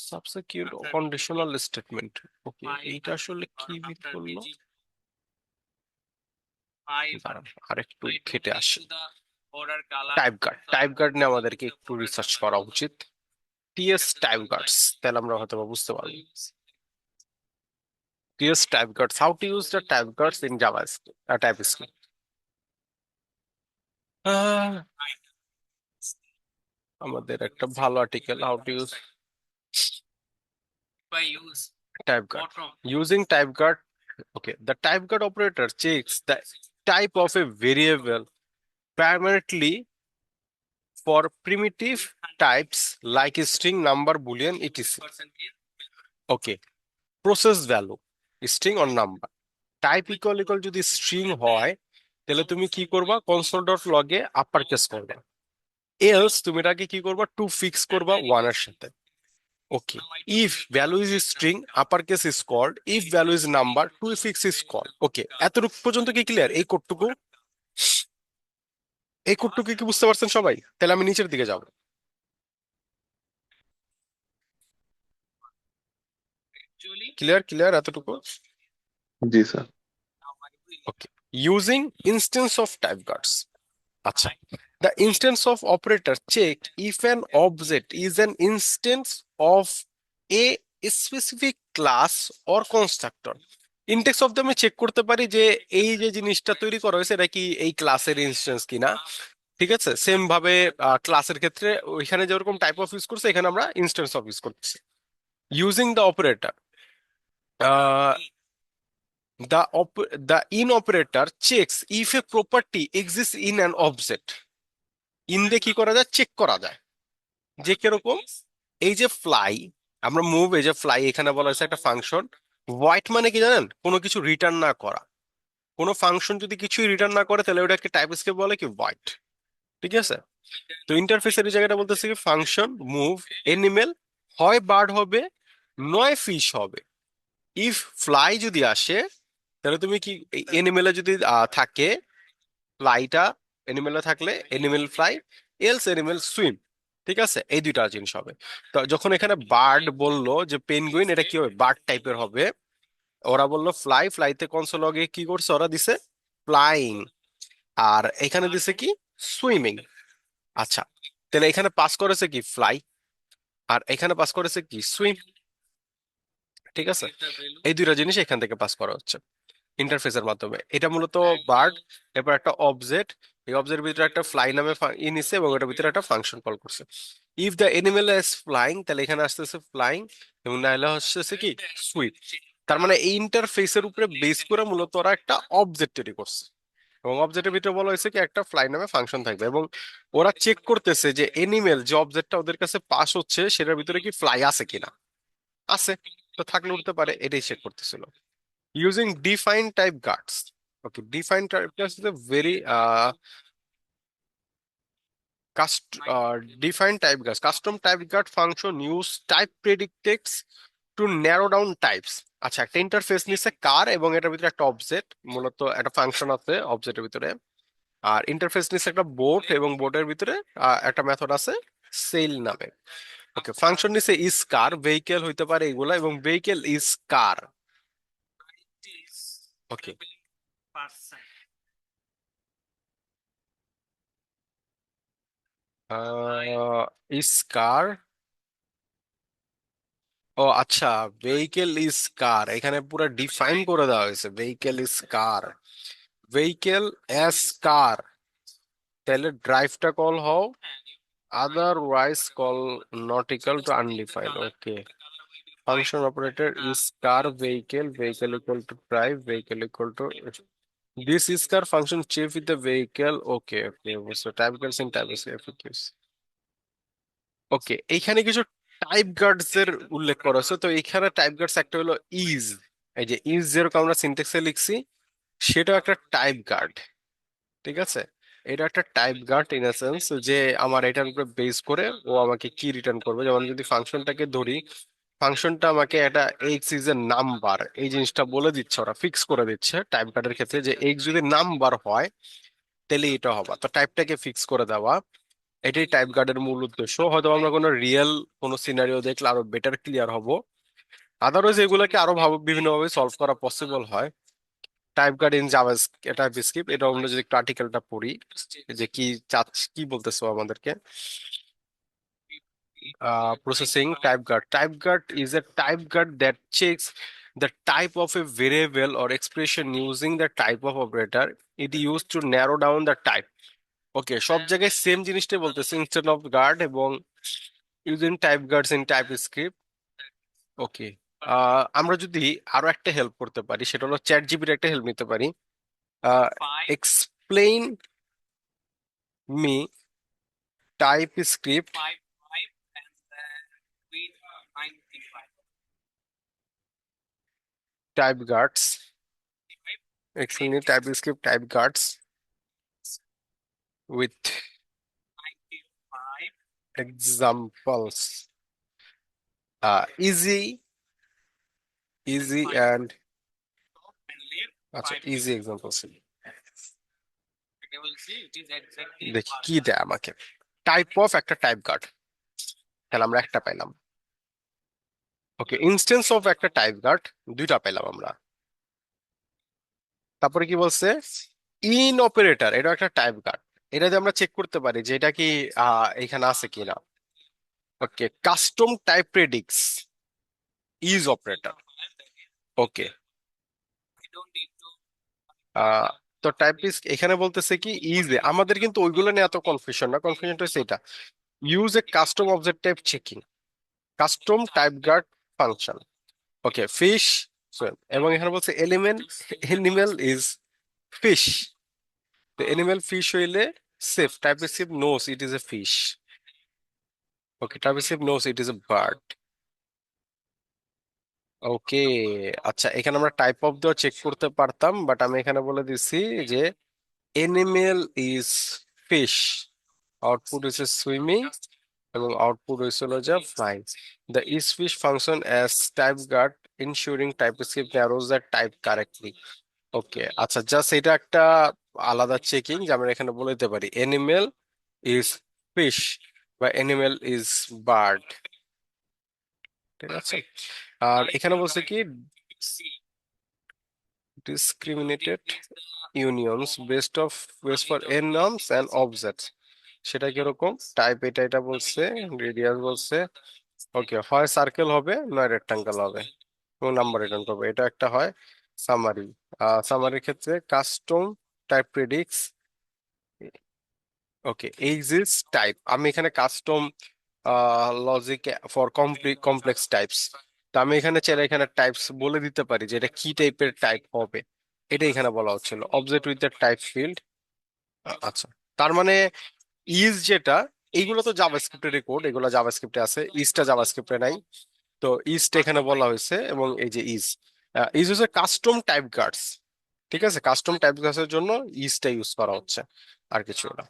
subsequent conditional statement. Okay, এইটা আসলে কি মিন করলো, দাঁড়ান আরেকটু খেটে আসি। Type guard নিয়ে আমাদেরকে একটু রিসার্চ করা উচিত। টিএস টাইপ গার্ডস, তাহলে আমরা হয়তো বুঝতে পারবো। TS type guards, how to use the type guards in JavaScript, TypeScript. আমাদের একটা ভালো article, how to use type guard. Using type guard, okay, the type guard operator checks the type of a variable primarily for primitive types like string, number, boolean, etc. Okay, process value, string or number. Type equal যদি string হয় তাহলে তুমি কি করবা, console.log এ upper case করবা, else তুমি এটাকে কি করবা, টু ফিক্স করবা 1 এর সাথে। Okay. If value is string, uppercase is called. If value is number, to fix is called. Okay. এতটুকু পর্যন্ত কি ক্লিয়ার? এই কোডটুকু, এই কোডটুকু কি বুঝতে পারছেন সবাই? তাহলে আমি নিচের দিকে যাব। ক্লিয়ার এতটুকু? জি sir. Okay. Using instance of type guards. আচ্ছা, the instance of operator checked if an object is an instance of a specific class or constructor. Intex of the আমি চেক করতে পারি যে এই যে জিনিসটা তৈরি করা হয়েছে এটা কি এই ক্লাসের ইনস্টেন্স কিনা, ঠিক আছে, সেম ভাবে ক্লাসের ক্ষেত্রে ওইখানে যেরকম টাইপ অফ ইউজ করছে এখানে আমরা ইনস্ট্যান্স অফ ইউজ করতেছি। Using the operator, the in operator checks if a property exists in an object. In দিয়ে কি করা যায়, চেক করা যায় যে কিরকম। এই যে ফ্লাই, আমরা মুভ, এই যে ফ্লাই এখানে বলা হয়েছে একটা ফাংশন। হোয়াইট মানে কি জানেন, কোনো কিছু রিটার্ন না করা। কোনো ফাংশন যদি কিছুই রিটার্ন না করে তাহলে ওটাকে টাইপ স্কেপ বলে কি, হোয়াইট। ঠিক আছে, তো ইন্টারফেসের এই জায়গাটা বলতেছে কি ফাংশন মুভ এনিমেল, হয় বার্ড হবে নয় ফিশ হবে। ইফ ফ্লাই যদি আসে তাহলে তুমি কি, এনিমেলে যদি থাকে ফ্লাইটা, এনিমেলে থাকলে animal fly, else animal swim. ঠিক আছে, এই দুইটা জিনিস হবে। তো যখন এখানে বার্ড বললো যে পেনগুইন, এটা কি হবে, বার্ড টাইপের হবে। ওরা বললো ফ্লাই, ফ্লাইতে কনসোল লগে কি করছে, ওরা দিছে ফ্লাইং। আর এখানে দিছে কি, সুইমিং। আচ্ছা, তাহলে এখানে পাস করেছে কি ফ্লাই, আর এখানে পাস করেছে কি সুইম। ঠিক আছে, এই দুইটা জিনিস এখান থেকে পাস করা হচ্ছে ইন্টারফেসের মাধ্যমে। এটা মূলত বার্ড, এরপর একটা অবজেক্ট, এই অবজেক্টের ভিতরে একটা ফ্লাই নামে নিছে এবং এটার ভিতরে একটা ফাংশন কল করছে। If the animal is flying, তাহলে এখানে আসতেছে ফ্লাইং, এবং নাহলে হচ্ছে কি সুইপ। তার মানে এই ইন্টারফেসের উপরে বেস করে মূলত ওরা একটা অবজেক্ট তৈরি করছে, এবং অবজেক্টের ভিতরে বলা হয়েছে কি একটা ফ্লাই নামে ফাংশন থাকবে, এবং ওরা চেক করতেছে যে এনিমেল যে অবজেক্টটা ওদের কাছে পাস হচ্ছে সেটার ভিতরে কি ফ্লাই আছে কিনা। আছে, তো থাকলে উঠতে পারে, এটাই চেক করতেছিল। Using defined type guards. Okay, defined type guards is a very defined type guards. Custom type guard function use type predicts to narrow down types. আচ্ছা, একটা ইন্টারফেস নিচ্ছে কার, এবং এটার ভিতরে একটা অবজেক্ট, মূলত একটা ফাংশন আছে অবজেক্টের ভিতরে। আর ইন্টারফেস নিচ্ছে একটা বোট, এবং বোটের ভিতরে একটা মেথড আছে সেল নামে। ওকে, ফাংশন নিচ্ছে ইজ কার, ভেহিকেল হইতে পারে এগুলা, এবং vehicle is car. Okay, is car. ও আচ্ছা, ভেহিকেল ইজ কার এখানে পুরো ডিফাইন করে দেওয়া হয়েছে, vehicle is car, vehicle as car. তাহলে ড্রাইভটা কল হও, otherwise call not equal to undefined. Okay, function operator is car vehicle, vehicle equal to drive, vehicle equal to this is car function check with the vehicle. Okay okay, so type guards in type efficacious. Okay, এইখানে কিছু type guards এর উল্লেখ করা আছে। তো এখানে type guards একটা হলো ইজ, এই যে ইজ যেরকম আমরা সিনট্যাক্সে লিখছি সেটাও একটা টাইপ গার্ড। ঠিক আছে, এটা একটা type guard in a sense যে আমার এটার উপরে বেস করে ও আমাকে কি রিটার্ন করবে। যেমন যদি ফাংশনটাকে ধরি, ফাংশনটা আমাকে একটা এক্স ইজ এ নাম্বার, এই জিনিসটা বলে দিচ্ছে, ওরা ফিক্স করে দিচ্ছে টাইপ গার্ডের ক্ষেত্রে যে এক্স যদি নাম্বার হয় তাহলে এটা হবে। তো টাইপটাকে ফিক্স করে দেওয়া, এটাই টাইপ গার্ডের মূল উদ্দেশ্য। হয়তো আমরা কোনো রিয়েল কোনো সিনারিও দেখলে আরো বেটার ক্লিয়ার হব। আদারওয়াইজ এগুলোকে আরো বিভিন্ন ভাবে সলভ করা পসিবল হয়। Type guard in Java TypeScript, এটা আমরা যদি একটু আর্টিকেলটা পড়ি যে কি কি বলতেছো আমাদেরকে। Processing type guard. Type guard is a type guard that checks the type of a variable or expression using the type of operator it used to narrow down the type. ওকে, সব জায়গায় সেম জিনিসটাই বলতেছে, instead of guard এবং using type guards in TypeScript. Okay, আমরা যদি আরো একটা help করতে পারি, সেটা হলো চ্যাট জিপির একটা হেল্প নিতে পারি। Explain me type script type guards, explain type script type guards with examples. Easy and আচ্ছা, easy examples দেখি কি দেয় আমাকে। টাইপ অফ একটা টাইপ গার্ড, তাহলে আমরা একটা পাইলাম। ওকে, ইনস্টেন্স অফ একটা টাইপ গার্ড, দুইটা পাইলাম আমরা। তারপরে কি বলছে, ইন অপারেটর, এটা একটা টাইপ গার্ড, এটা দিয়ে আমরা চেক করতে পারি যে এটা কি এখানে আছে কিনা। ওকে, কাস্টম টাইপ প্রেডিক্স ইজ অপারেটর। ওকে, তো টাইপিস্ট এখানে বলতেছে কি ইজ, আমাদের কিন্তু ওইগুলো নিয়ে এত কনফিউশন না, কনফিউশনটা হচ্ছে এটা, use a custom object type checking, custom type guard function. Okay, fish এবং এখানে বলছে এলিমেন্ট, এনিমেল ইজ ফিশ। তো এনিমেল ফিশ হইলে safe, TypeScript knows it is a fish. Okay, TypeScript knows it is a bird. Okay, আচ্ছা এখানে আমরা type of দেওয়া check করতে পারতাম, বাট আমি এখানে বলে দিচ্ছি যে এনিমেল ইজ ফিশ, আউটপুট হচ্ছে সুইমিং এবং আউটপুট হয়েছিল যে flying. The is fish function as type guard ensuring TypeScript narrows the type correctly. Okay, আচ্ছা জাস্ট এটা একটা আলাদা চেকিং যে আমরা এখানে বলে দিতে পারি এনিমেল ইজ ফিশ বা এনিমেল ইজ বার্ড, ঠিক আছে। আর এখানে বলছে কি discriminated unions based for n norms and objects, সেটা কিরকম টাইপ, এটা বলছে রেডিয়াস বলছে। ওকে, হয় সার্কেল হবে নয় রেক্টাঙ্গেল হবে এবং নাম্বার রিটার্ন করবে, এটা একটা হয় সামারি। সামারির ক্ষেত্রে কাস্টম টাইপ প্রেডিক্স, ওকে এক্সিস্ট টাইপ, আমি এখানে custom logic for complex types, তো আমি এখানে চাইলে এখানে টাইপস বলে দিতে পারি যে এটা কি টাইপের টাইপ হবে, এটা এখানে বলা হচ্ছিল object with the type field. আচ্ছা, তার মানে ইজ যেটা, এইগুলো তো জাভাস্ক্রিপ্টের কোড, এগুলো জাভাস্ক্রিপ্টে আছে, ইজটা জাভাস্ক্রিপ্টে নাই। তো ইজটা এখানে বলা হয়েছে এবং এই যে ইজ, ইজ হচ্ছে কাস্টম টাইপ গার্ডস, ঠিক আছে, কাস্টম টাইপ গার্ডস এর জন্য ইজটা ইউজ করা হচ্ছে, আর কিছু না।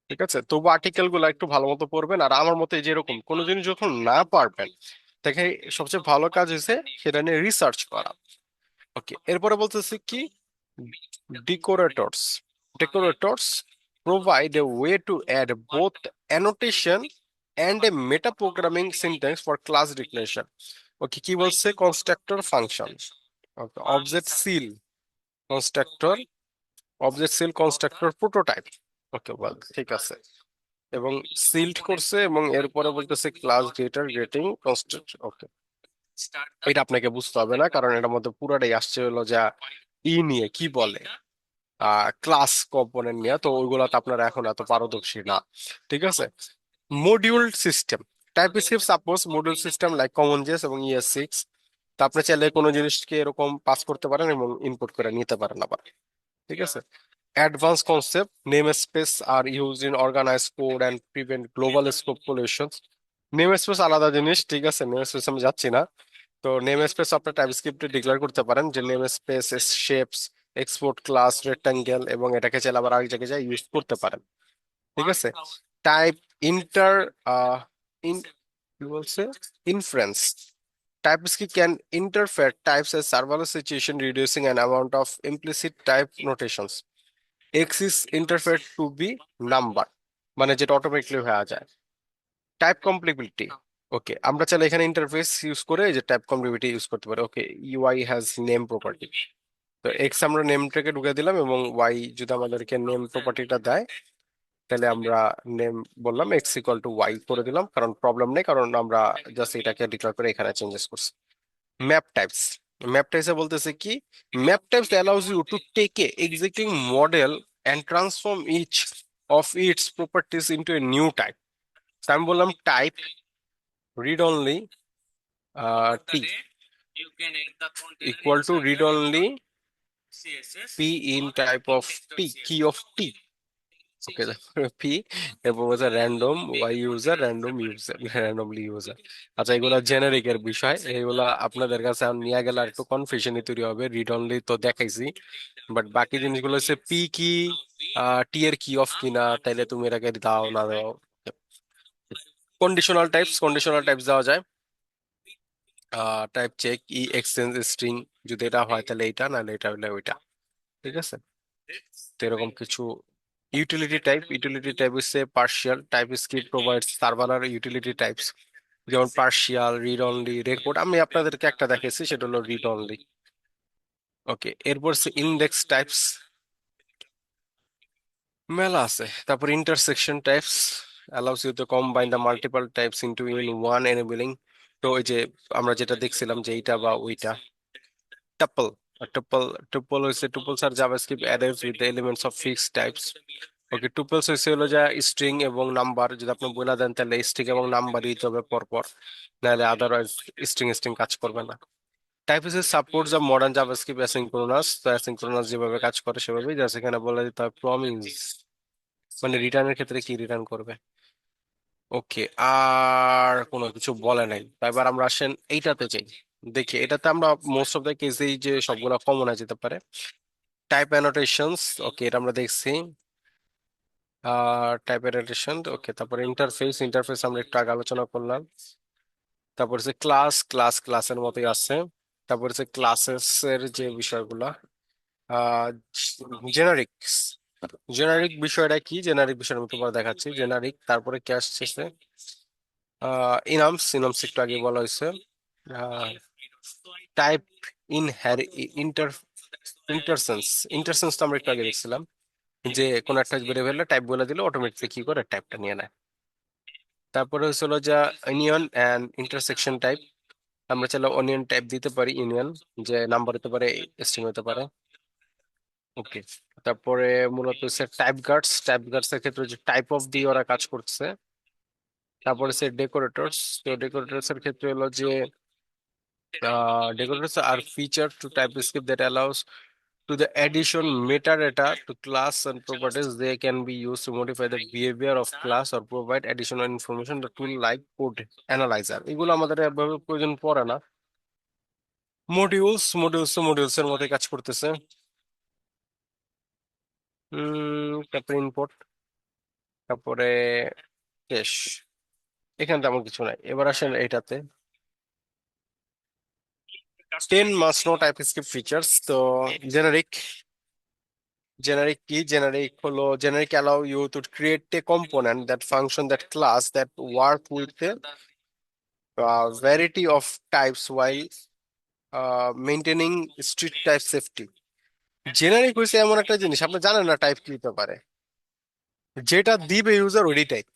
ঠিক আছে, তবু আর্টিকেল গুলো একটু ভালো মতো পড়বেন, আর আমার মতে যেরকম কোনো জিনিস যখন না পারবেন দেখে সবচেয়ে ভালো কাজ হয়েছে সেটা নিয়ে রিসার্চ করা। ওকে, এরপরে বলতেছি কি decorators, decorators provide a way to add both annotation and a meta programming syntax for class declaration. Okay, কি বলছে constructor function, okay object seal constructor, object seal constructor prototype. Okay well, ঠিক আছে, এবং sealed করছে এবং এরপরে বলতেছে class greater greeting construct. Okay, এটা আপনাকে বুঝতে হবে না, কারণ এটার মধ্যে পুরাটাই আসছে হলো যা নিয়ে কি বলে ক্লাস কম্পোনেন্ট নিয়ে, তো ওইগুলোতে আপনারা এখন এত পারদর্শী না, ঠিক আছে। Module system, TypeScript suppose module system like common JS এবং ES6, তা আপনি চাইলে কোনো জিনিসকে এরকম পাস করতে পারেন এবং ইনপুট করে নিতে পারেন আবার, ঠিক আছে। Advance concept namespace are use in organise code and prevent global scope collisions. Namespace আলাদা জিনিস, ঠিক আছে, নেম স্পেস আমি যাচ্ছি না। তো নেম স্পেস আপনার টাইপস্ক্রিপ্টে ডিক্লেয়ার করতে পারেন যে name space shapes export class rectangle, এবং এটাকে চাইলে আবার আরেক জায়গায় যায় ইউজ করতে পারেন, ঠিক আছে। টাইপ ইন্টার ইন কি বলছে inference, TypeScript can interpret types as serverless situation, reducing an amount of implicit type notations. X is interpreted to be number, মানে যেটা অটোমেটিকলি হয়ে যায়। টাইপ কমপ্লেক্সিটি, ওকে আমরা চাইলে এখানে ইন্টারফেস ইউজ করে এই যে টাইপ কমপ্লেক্সিটি ইউজ করতে পারি। ওকে, UI হ্যাজ নেম প্রপার্টি, তো X আমরা নেমটাকে ঢুকে দিলাম এবং Y যদি আমাদেরকে নেম প্রপার্টিটা দেয় তাহলে আমরা নেম বললাম X ইকুয়াল টু Y করে দিলাম, কারণ প্রবলেম নেই, কারণ আমরা জাস্ট এটাকে ডিক্লেয়ার করে এখানে চেঞ্জেস করছি। ম্যাপ টাইপস, ম্যাপ টাইপসে বলতেছে কি map types allows you to take a existing model and transform each of its properties into a new type. আমি বললাম type read only T equal to read only P in type of T, key of T. Okay, P এবং random Y user, random user, randomly user. আচ্ছা, এগুলা generic এর বিষয়, এগুলা আপনাদের কাছে নিয়ে গেলে একটু কনফিউশনই তৈরি হবে। রিড অনলি তো দেখাইছি, বাট বাকি জিনিসগুলো হচ্ছে পি কি টি এর কি অফ কিনা, তাইলে তুমি এটাকে দাও না দাও। কন্ডিশনাল টাইপস দেওয়া যায়, টাইপ চেক ই এক্সচেঞ্জ স্ট্রিং, যদি এটা হয় তাহলে এইটা, নাহলে এটা হলে ওইটা, ঠিক আছে। তো এরকম কিছু ইউটিলিটি টাইপ হচ্ছে partial, TypeScript provides server utility types, যেমন পার্শিয়াল, রিড অনলি, রেকর্ড। আমি আপনাদেরকে একটা দেখেছি, সেটা হলো রিড অনলি। ওকে, এরপর ইন্ডেক্স টাইপস, মেলা আছে। তারপর intersection types allows you to combine the multiple types into in one enabling, তো ওই যে আমরা যেটা দেখছিলাম যে এইটা বা ওইটা। টাপল, টুপল হইছে tuples are JavaScript arrays with the elements of fixed types. Okay, tuples হইছে হলো যা স্ট্রিং এবং নাম্বার, যদি আপনি বলে দেন তাহলে স্ট্রিং এবং নাম্বার দিতে হবে পর পর, নাহলে আদারওয়াইজ স্ট্রিং স্ট্রিং কাজ করবে না। টাইপ হচ্ছে সাপোর্ট যা মডার্ন জাভাস্ক্রিপ্ট অ্যাসিনক্রোনাস, তো অ্যাসিনক্রোনাস যেভাবে কাজ করে সেভাবেই, জাস্ট এখানে বলে দিতে হয় প্রমিস, মানে রিটার্নের ক্ষেত্রে কি রিটার্ন করবে। ওকে, আর কোনো কিছু বলে নাই। তো এবার আমরা আসেন এইটাতে যাই, দেখি এটাতে আমরা মোস্ট অফ দ্য কেসেই যে সবগুলা কমন হয়ে যেতে পারে। টাইপ অ্যানোটেশনস, ওকে এটা আমরা দেখছি। টাইপ অ্যানোটেশন, ওকে। তারপরে ইন্টারফেস, ইন্টারফেস আমরা একটু আগে আলোচনা করলাম। তারপর হচ্ছে ক্লাস, ক্লাসের মতোই আছে। তারপর হচ্ছে ক্লাসেস এর যে বিষয়গুলা, জেনারিক্স, জেনারিক বিষয়টা কি, জেনারিক বিষয়টা আমি তোমার দেখাচ্ছি। জেনারিক, তারপরে কি আসছে, ইনামস, ইনামস একটু আগে বলা হয়েছে। টাইপ ইন ইন্টার ইন্টারসেন্স, ইন্টারসেন্স তো আমরা একটু আগে দেখছিলাম, যে কোন একটা বেড়ে ফেললে টাইপ বলে দিলে অটোমেটিকলি কি করে টাইপটা নিয়ে নেয়। তারপরে হচ্ছিল যা ইউনিয়ন অ্যান্ড ইন্টারসেকশন টাইপ, আমরা চাইলে অনিয়ন টাইপ দিতে পারি, ইউনিয়ন যে নাম্বার হতে পারে, স্ট্রিং হতে পারে। ওকে, তারপরে মূলত হচ্ছে টাইপ গার্ডস, টাইপ গার্ডস এর ক্ষেত্রে যে টাইপ অফ দিয়ে ওরা কাজ করছে। তারপরে হচ্ছে ডেকোরেটরস, তো ডেকোরেটরস এর ক্ষেত্রে হলো যে decorators are featured to TypeScript that allows to the addition metadata to class and properties. They can be used to modify the behavior of class or provide additional information. The tool like code analyzer, এগুলো আমাদের এভাবে প্রয়োজন পড়ে না। Modules এর মধ্যে কাজ করতেছে। তারপরে ইম্পোর্ট, তারপরে ক্যাশ, এখানে তেমন কিছু নাই। এবার আসেন এটাতে 10 must know TypeScript features। তো জেনারিক, generic key, generic হলো generic allow you to create a component that function that class that work with a variety of types while maintaining strict type safety। Generic হইছে এমন একটা জিনিস আপনি জানেন না type কি হতে পারে, যেটা দিবে ইউজার ওই টাইপ,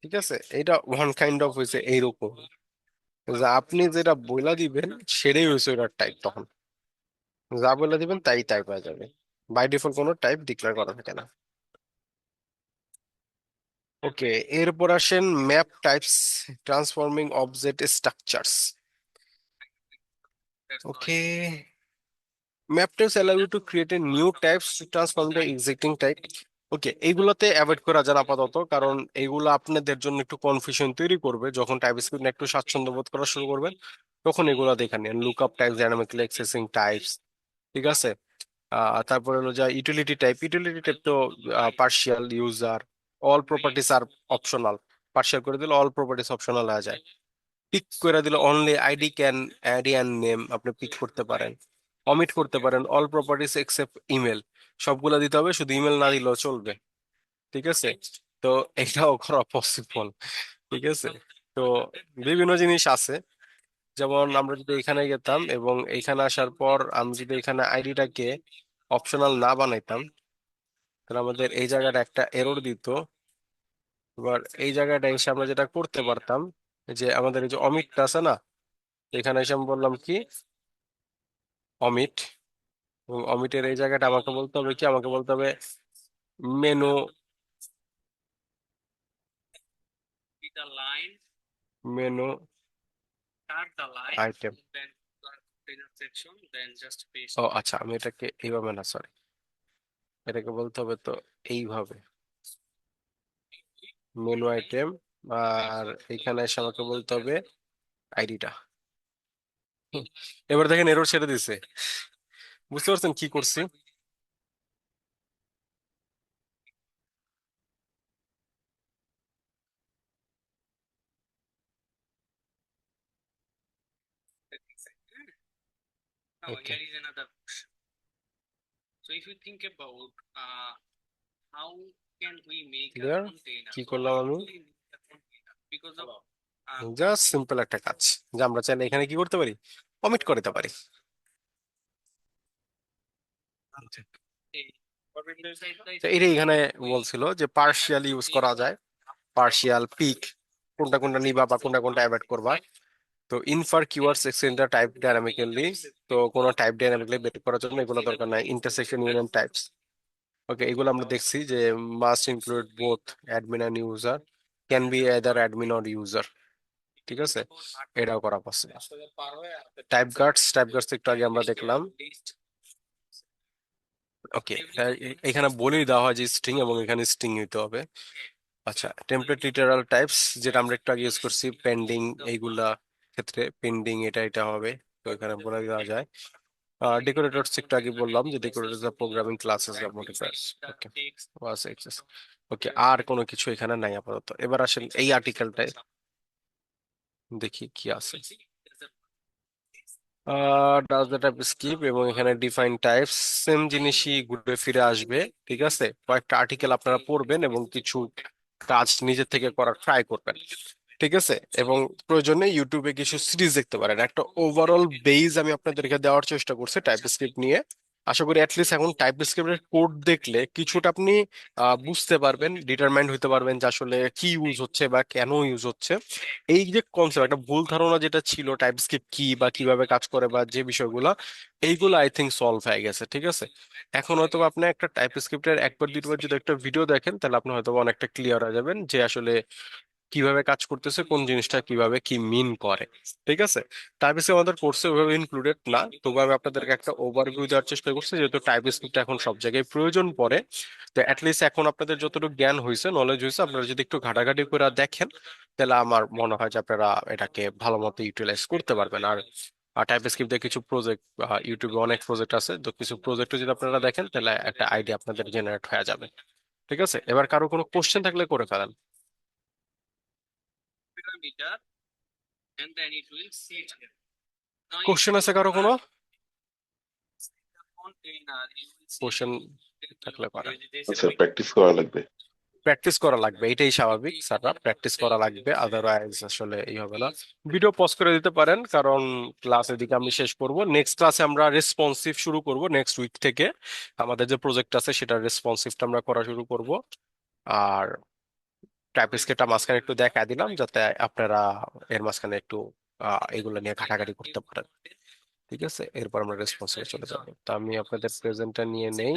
ঠিক আছে। এটা ওয়ান কাইন্ড অফ হইছে এইরকম, যে আপনি যেটা বইলা দিবেন সেটাই হইছে ওটার টাইপ, তখন যা বলে দিবেন তাই টাইপ হয়ে যাবে, বাই ডিফল্ট কোনো টাইপ ডিক্লেয়ার করা থাকে না। ওকে, এরপর আসেন map types, transforming object structures. Okay, map types allow you to create a new types to transform the existing type। ওকে, এইগুলোতে অ্যাভয়েড করা যান আপাতত, কারণ এইগুলো আপনাদের জন্য একটু কনফিউশন তৈরি করবে। যখন টাইপস্ক্রিপ্ট একটু স্বাচ্ছন্দ্য বোধ করা শুরু করবেন তখন এগুলো দেখে নেন, lookup types, dynamically accessing types, ঠিক আছে। তারপরে হলো যা ইউটিলিটি টাইপ, ইউটিলিটি টাইপ তো পার্শিয়াল ইউজার, অল প্রপার্টিস আর অপশনাল, পার্শিয়াল করে দিলে অল প্রপার্টিস অপশনাল হয়ে যায়। পিক করে দিলে only ID can add an name, আপনি পিক করতে পারেন, অমিট করতে পারেন, অল প্রপার্টিস এক্সেপ্ট ইমেল, সবগুলা দিতে হবে, শুধু ইমেল না দিলেও চলবে, ঠিক আছে। তো এটাও করা পসিবল, ঠিক আছে। তো বিভিন্ন জিনিস আছে, যেমন আমরা যদি এখানে যেতাম এবং এইখানে আসার পর আমি যদি এখানে আইডিটাকে অপশনাল না বানাইতাম, তাহলে আমাদের এই জায়গাটা একটা এরর দিত। এবার এই জায়গাটা এসে আমরা যেটা করতে পারতাম, যে আমাদের এই যে অমিটটা আছে না, এখানে এসে আমি বললাম কি অমিট, এবং অমিটের এই জায়গাটা আমাকে বলতে হবে কি, আমাকে বলতে হবে menu, With the line, menu start the line, item. then present section, then just paste ও আচ্ছা, আমি এটাকে এইভাবে না, সরি, এটাকে বলতে হবে তো এইভাবে, মেনু আইটেম, আর এখানে এসে আমাকে বলতে হবে আইডিটা। এবার দেখেন এরর ছেড়ে দিছে, বুঝতে পারছেন কি করছি। Now Okay. here is another question. So if you think about how can we make a Clear? container? কি So করলাম how আমি, do we make a container? Because of just simple একটা কাজ, যে আমরা চাইলে এখানে কি করতে পারি, কমিট করতে পারি। তো এটা এখানে বলছিল যে পার্শিয়াল ইউজ করা যায়, পার্শিয়াল, পিক, কোনটা কোনটা নিবা বা কোনটা কোনটা অ্যাভয়েড করবা। তো infer keywords exchange the type dynamically, তো কোনো টাইপ ডাইনামিক্যালি বের করার জন্য এগুলো দরকার নাই। ইন্টারসেকশন ইউনিয়ন টাইপস, ওকে, এগুলো আমরা দেখছি যে must include both admin and user, can be either admin or user, ঠিক আছে, এটাও করা পসিবল। টাইপ গার্ডস একটু আগে আমরা দেখলাম। ওকে, এখানে বলেই দেওয়া হয় যে স্ট্রিং, এবং এখানে স্ট্রিং হইতে হবে। আচ্ছা, টেমপ্লেট লিটারাল টাইপস যেটা আমরা একটু আগে ইউজ করছি, পেন্ডিং, এইগুলা ক্ষেত্রে পেন্ডিং এটা হবে, তো এখানে বলে দেওয়া যায়। ডেকোরেটরস একটু আগে বললাম যে ডেকোরেটরস আর প্রোগ্রামিং ক্লাসেস আর মডিফায়ার্স। ওকে, ওয়াস এক্সেস। ওকে, আর কোনো কিছু এখানে নাই আপাতত। এবার আসেন এই আর্টিকেলটায়, দেখি কি আছে। ডাজ দ্য টাইপ স্কিপ, এবং এখানে ডিফাইন টাইপস, সেম জিনিসই ঘুরে ফিরে আসবে। ঠিক আছে, কয়েকটা আর্টিকেল আপনারা পড়বেন এবং কিছু কাজ নিজে থেকে করার ট্রাই করবেন। ঠিক আছে, এবং প্রয়োজনে ইউটিউবে কিছু সিরিজ দেখতে পারেন। একটা ওভারঅল বেজ আমি আপনাদেরকে দেওয়ার চেষ্টা করছি টাইপ স্ক্রিপ্ট নিয়ে। আশা করি অ্যাটলিস্ট এখন টাইপ স্ক্রিপ্টের কোড দেখলে কিছুটা আপনি বুঝতে পারবেন, ডিটারমাইন্ড হতে পারবেন যে আসলে কি ইউজ হচ্ছে বা কেন ইউজ হচ্ছে। এই যে কনসেপ্ট, একটা ভুল ধারণা যেটা ছিল টাইপ স্ক্রিপ্ট কি বা কিভাবে কাজ করে বা যে বিষয়গুলো, এইগুলো আই থিঙ্ক সলভ হয়ে গেছে। ঠিক আছে, এখন হয়তো আপনি একটা টাইপ স্ক্রিপ্টের একবার দুইবার যদি একটা ভিডিও দেখেন, তাহলে আপনি হয়তো অনেকটা ক্লিয়ার হয়ে যাবেন যে আসলে কিভাবে কাজ করতেছে, কোন জিনিসটা কিভাবে কি মিন করে। ঠিক আছে, টাইপ স্ক্রিপ্ট আমাদের কোর্সে ওইভাবে ইনক্লুডেড না, তবু আমি আপনাদেরকে একটা ওভারভিউ দেওয়ার চেষ্টা করছি, যেহেতু টাইপ স্ক্রিপ্ট এখন সব জায়গায় প্রয়োজন পড়ে। তো অ্যাটলিস্ট এখন আপনাদের যতটুকু জ্ঞান হয়েছে, নলেজ হয়েছে, আপনারা যদি একটু ঘাটাঘাটি করে দেখেন, তাহলে আমার মনে হয় যে আপনারা এটাকে ভালো মতো ইউটিলাইজ করতে পারবেন। আর টাইপ স্ক্রিপ্ট দিয়ে কিছু প্রজেক্ট, ইউটিউবে অনেক প্রজেক্ট আছে, তো কিছু প্রজেক্ট যদি আপনারা দেখেন, তাহলে একটা আইডিয়া আপনাদের জেনারেট হয়ে যাবে। ঠিক আছে, এবার কারো কোনো কোশ্চেন থাকলে করে ফেলেন। Meter, and then it will sit here. Now if question আছে you কারো কোনো? run the container, you will see question that থাকলে পারেন। আচ্ছা, প্র্যাকটিস করা লাগবে। প্র্যাকটিস করা লাগবে, এটাই স্বাভাবিক স্যাররা, প্র্যাকটিস করা লাগবে, আদারওয়াইজ আসলে এই হবে না। ভিডিও পজ করে দিতে পারেন, কারণ ক্লাস এদিকে আমি শেষ করব। নেক্সট ক্লাসে আমরা রেসপন্সিভ শুরু করব, নেক্সট উইক থেকে আমাদের যে প্রজেক্ট আছে সেটা রেসপন্সিভটা আমরা করা শুরু করব। আর টাইপস্ক্রিপ্টটা মাঝখানে একটু দেখা দিলাম, যাতে আপনারা এর মাঝখানে একটু এগুলো নিয়ে ঘাটাঘাটি করতে পারেন। ঠিক আছে, এরপর আমরা রেসপন্সিভে চলে যাবো। তো আমি আপনাদের প্রেজেন্টটা নিয়ে নেই।